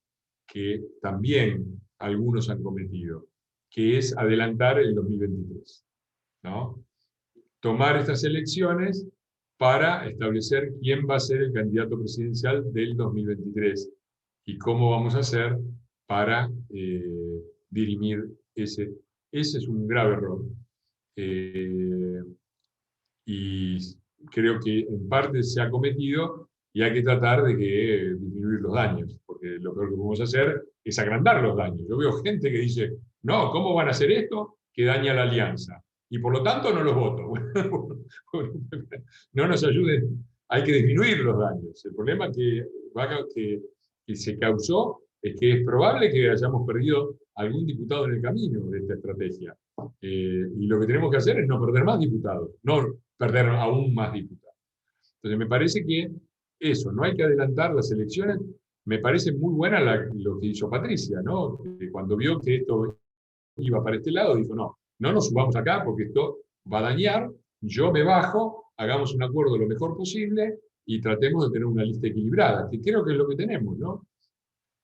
que también algunos han cometido, que es adelantar el 2023, ¿no? Tomar estas elecciones para establecer quién va a ser el candidato presidencial del 2023 y cómo vamos a hacer para dirimir ese. Ese es un grave error. Y creo que en parte se ha cometido y hay que tratar de disminuir los daños, porque lo peor que podemos hacer es agrandar los daños. Yo veo gente que dice, no, ¿cómo van a hacer esto? Que daña la alianza. Y por lo tanto no los voto. No nos ayuden, hay que disminuir los daños. El problema que se causó es que es probable que hayamos perdido algún diputado en el camino de esta estrategia. Y lo que tenemos que hacer es no perder más diputados, no perder aún más diputados. Entonces me parece que eso, no hay que adelantar las elecciones. Me parece muy buena lo que hizo Patricia, ¿no? Que cuando vio que esto iba para este lado, dijo, no nos subamos acá porque esto va a dañar, yo me bajo, hagamos un acuerdo lo mejor posible y tratemos de tener una lista equilibrada, que creo que es lo que tenemos, ¿no?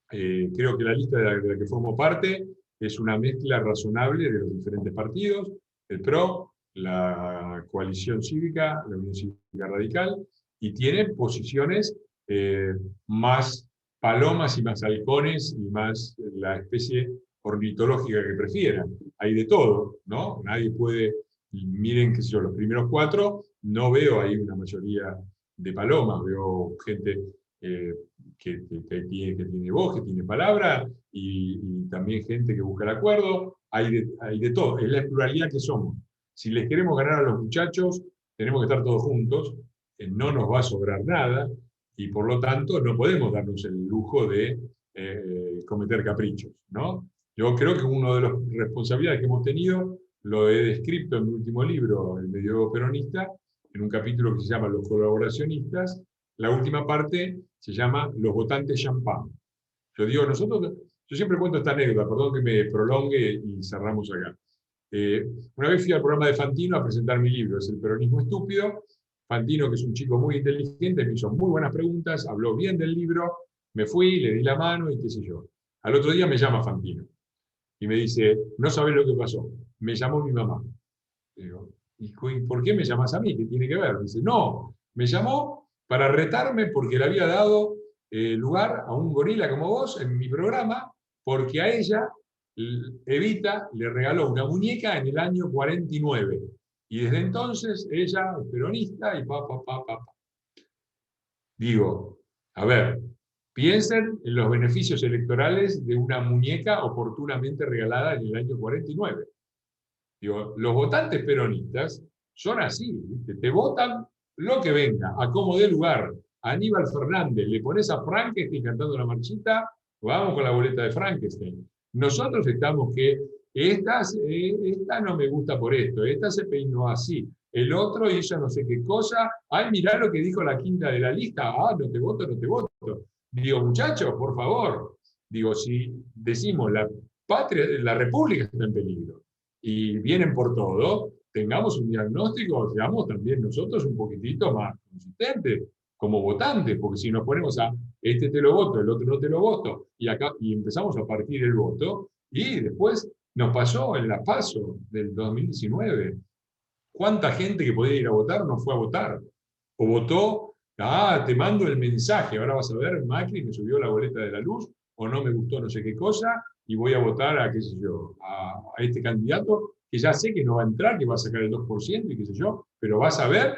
Creo que la lista de la que formo parte es una mezcla razonable de los diferentes partidos, el PRO, la Coalición Cívica, la Unión Cívica Radical, y tiene posiciones más palomas y más halcones y más la especie ornitológica que prefieran. Hay de todo, ¿no? Nadie puede, miren que yo, los primeros 4, no veo ahí una mayoría de palomas, veo gente que tiene voz, que tiene palabra, y también gente que busca el acuerdo, hay de todo, es la pluralidad que somos. Si les queremos ganar a los muchachos, tenemos que estar todos juntos, no nos va a sobrar nada, y por lo tanto no podemos darnos el lujo de cometer caprichos, ¿no? Yo creo que una de las responsabilidades que hemos tenido, lo he descrito en mi último libro, El Medioevo Peronista, en un capítulo que se llama Los colaboracionistas. La última parte se llama Los votantes champán. Yo siempre cuento esta anécdota, perdón que me prolongue y cerramos acá. Una vez fui al programa de Fantino a presentar mi libro, es El Peronismo Estúpido. Fantino, que es un chico muy inteligente, me hizo muy buenas preguntas, habló bien del libro, me fui, le di la mano y qué sé yo. Al otro día me llama Fantino y me dice, no sabés lo que pasó, me llamó mi mamá. Digo, ¿y por qué me llamas a mí? ¿Qué tiene que ver? Me dice, no, me llamó para retarme porque le había dado lugar a un gorila como vos en mi programa, porque a ella, Evita, le regaló una muñeca en el año 49. Y desde entonces ella es peronista y pa. Digo, a ver, Piensen en los beneficios electorales de una muñeca oportunamente regalada en el año 49. Digo, los votantes peronistas son así, ¿viste? Te votan lo que venga, a como dé lugar. A Aníbal Fernández, le pones a Frankenstein cantando la marchita, vamos con la boleta de Frankenstein. Nosotros estamos que esta no me gusta por esto, esta se peinó así, el otro hizo no sé qué cosa, ay, mirá lo que dijo la quinta de la lista, no te voto, no te voto. Digo, muchachos, por favor, digo, si decimos la patria, la república está en peligro, y vienen por todo, tengamos un diagnóstico, seamos también nosotros un poquitito más consistentes como votantes, porque si nos ponemos a este te lo voto, el otro no te lo voto, y empezamos a partir el voto, y después nos pasó en la PASO del 2019. ¿Cuánta gente que podía ir a votar no fue a votar? O votó, te mando el mensaje, ahora vas a ver, Macri me subió la boleta de la luz, o no me gustó no sé qué cosa, y voy a votar a, qué sé yo, a este candidato, que ya sé que no va a entrar, que va a sacar el 2%, y qué sé yo, pero vas a ver,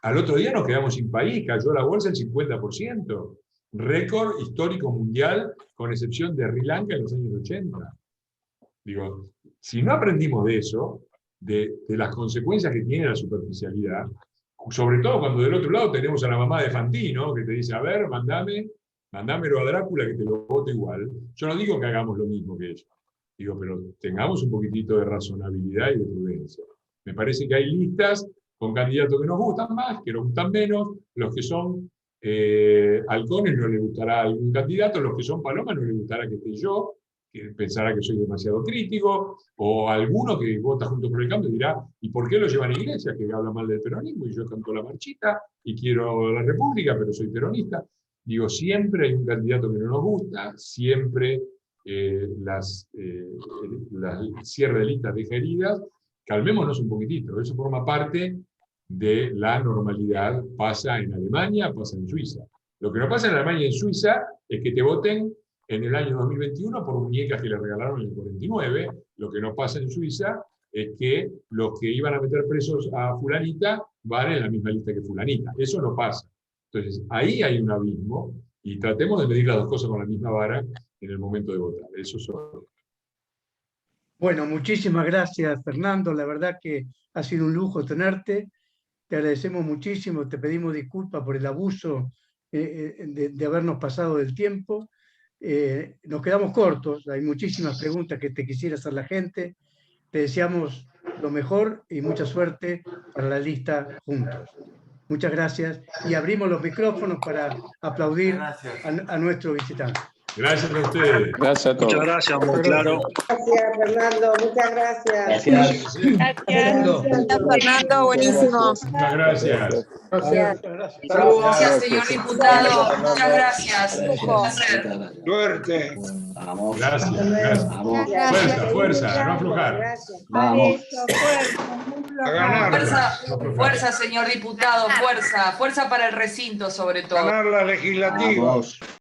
al otro día nos quedamos sin país, cayó la bolsa el 50%, récord histórico mundial, con excepción de Sri Lanka en los años 80. Digo, si no aprendimos de eso, de las consecuencias que tiene la superficialidad, sobre todo cuando del otro lado tenemos a la mamá de Fantino, que te dice, a ver, mandámelo a Drácula que te lo voto igual. Yo no digo que hagamos lo mismo que ellos, digo, pero tengamos un poquitito de razonabilidad y de prudencia. Me parece que hay listas con candidatos que nos gustan más, que nos gustan menos, los que son halcones no les gustará algún candidato, los que son palomas no les gustará que esté yo, que pensará que soy demasiado crítico, o alguno que vota Juntos por el Cambio dirá, ¿y por qué lo llevan a Iglesias, que habla mal del peronismo, y yo canto la marchita, y quiero la República, pero soy peronista? Digo, siempre hay un candidato que no nos gusta, siempre las cierre de listas deja heridas, calmémonos un poquitito, eso forma parte de la normalidad, pasa en Alemania, pasa en Suiza. Lo que no pasa en Alemania y en Suiza es que te voten en el año 2021 por muñecas que le regalaron en el 49, lo que no pasa en Suiza es que los que iban a meter presos a fulanita van en la misma lista que fulanita. Eso no pasa. Entonces, ahí hay un abismo, y tratemos de medir las dos cosas con la misma vara en el momento de votar. Eso es todo. Bueno, muchísimas gracias, Fernando. La verdad que ha sido un lujo tenerte. Te agradecemos muchísimo, te pedimos disculpas por el abuso de habernos pasado del tiempo. Nos quedamos cortos, hay muchísimas preguntas que te quisiera hacer la gente. Te deseamos lo mejor y mucha suerte para la lista Juntos. Muchas gracias y abrimos los micrófonos para aplaudir a nuestro visitante. Gracias a ustedes. Gracias a todos. Muchas gracias, muy claro. Gracias, Fernando. Muchas gracias. Gracias. Gracias, Fernando, buenísimo. Muchas gracias. Gracias. Gracias, señor diputado. Muchas gracias. Suerte. Vamos. Gracias. Gracias. Fuerza, no aflojar. Gracias. Vamos. A ganar. Fuerza, señor diputado, fuerza. Fuerza para el recinto, sobre todo. Ganar la legislativa. Vamos.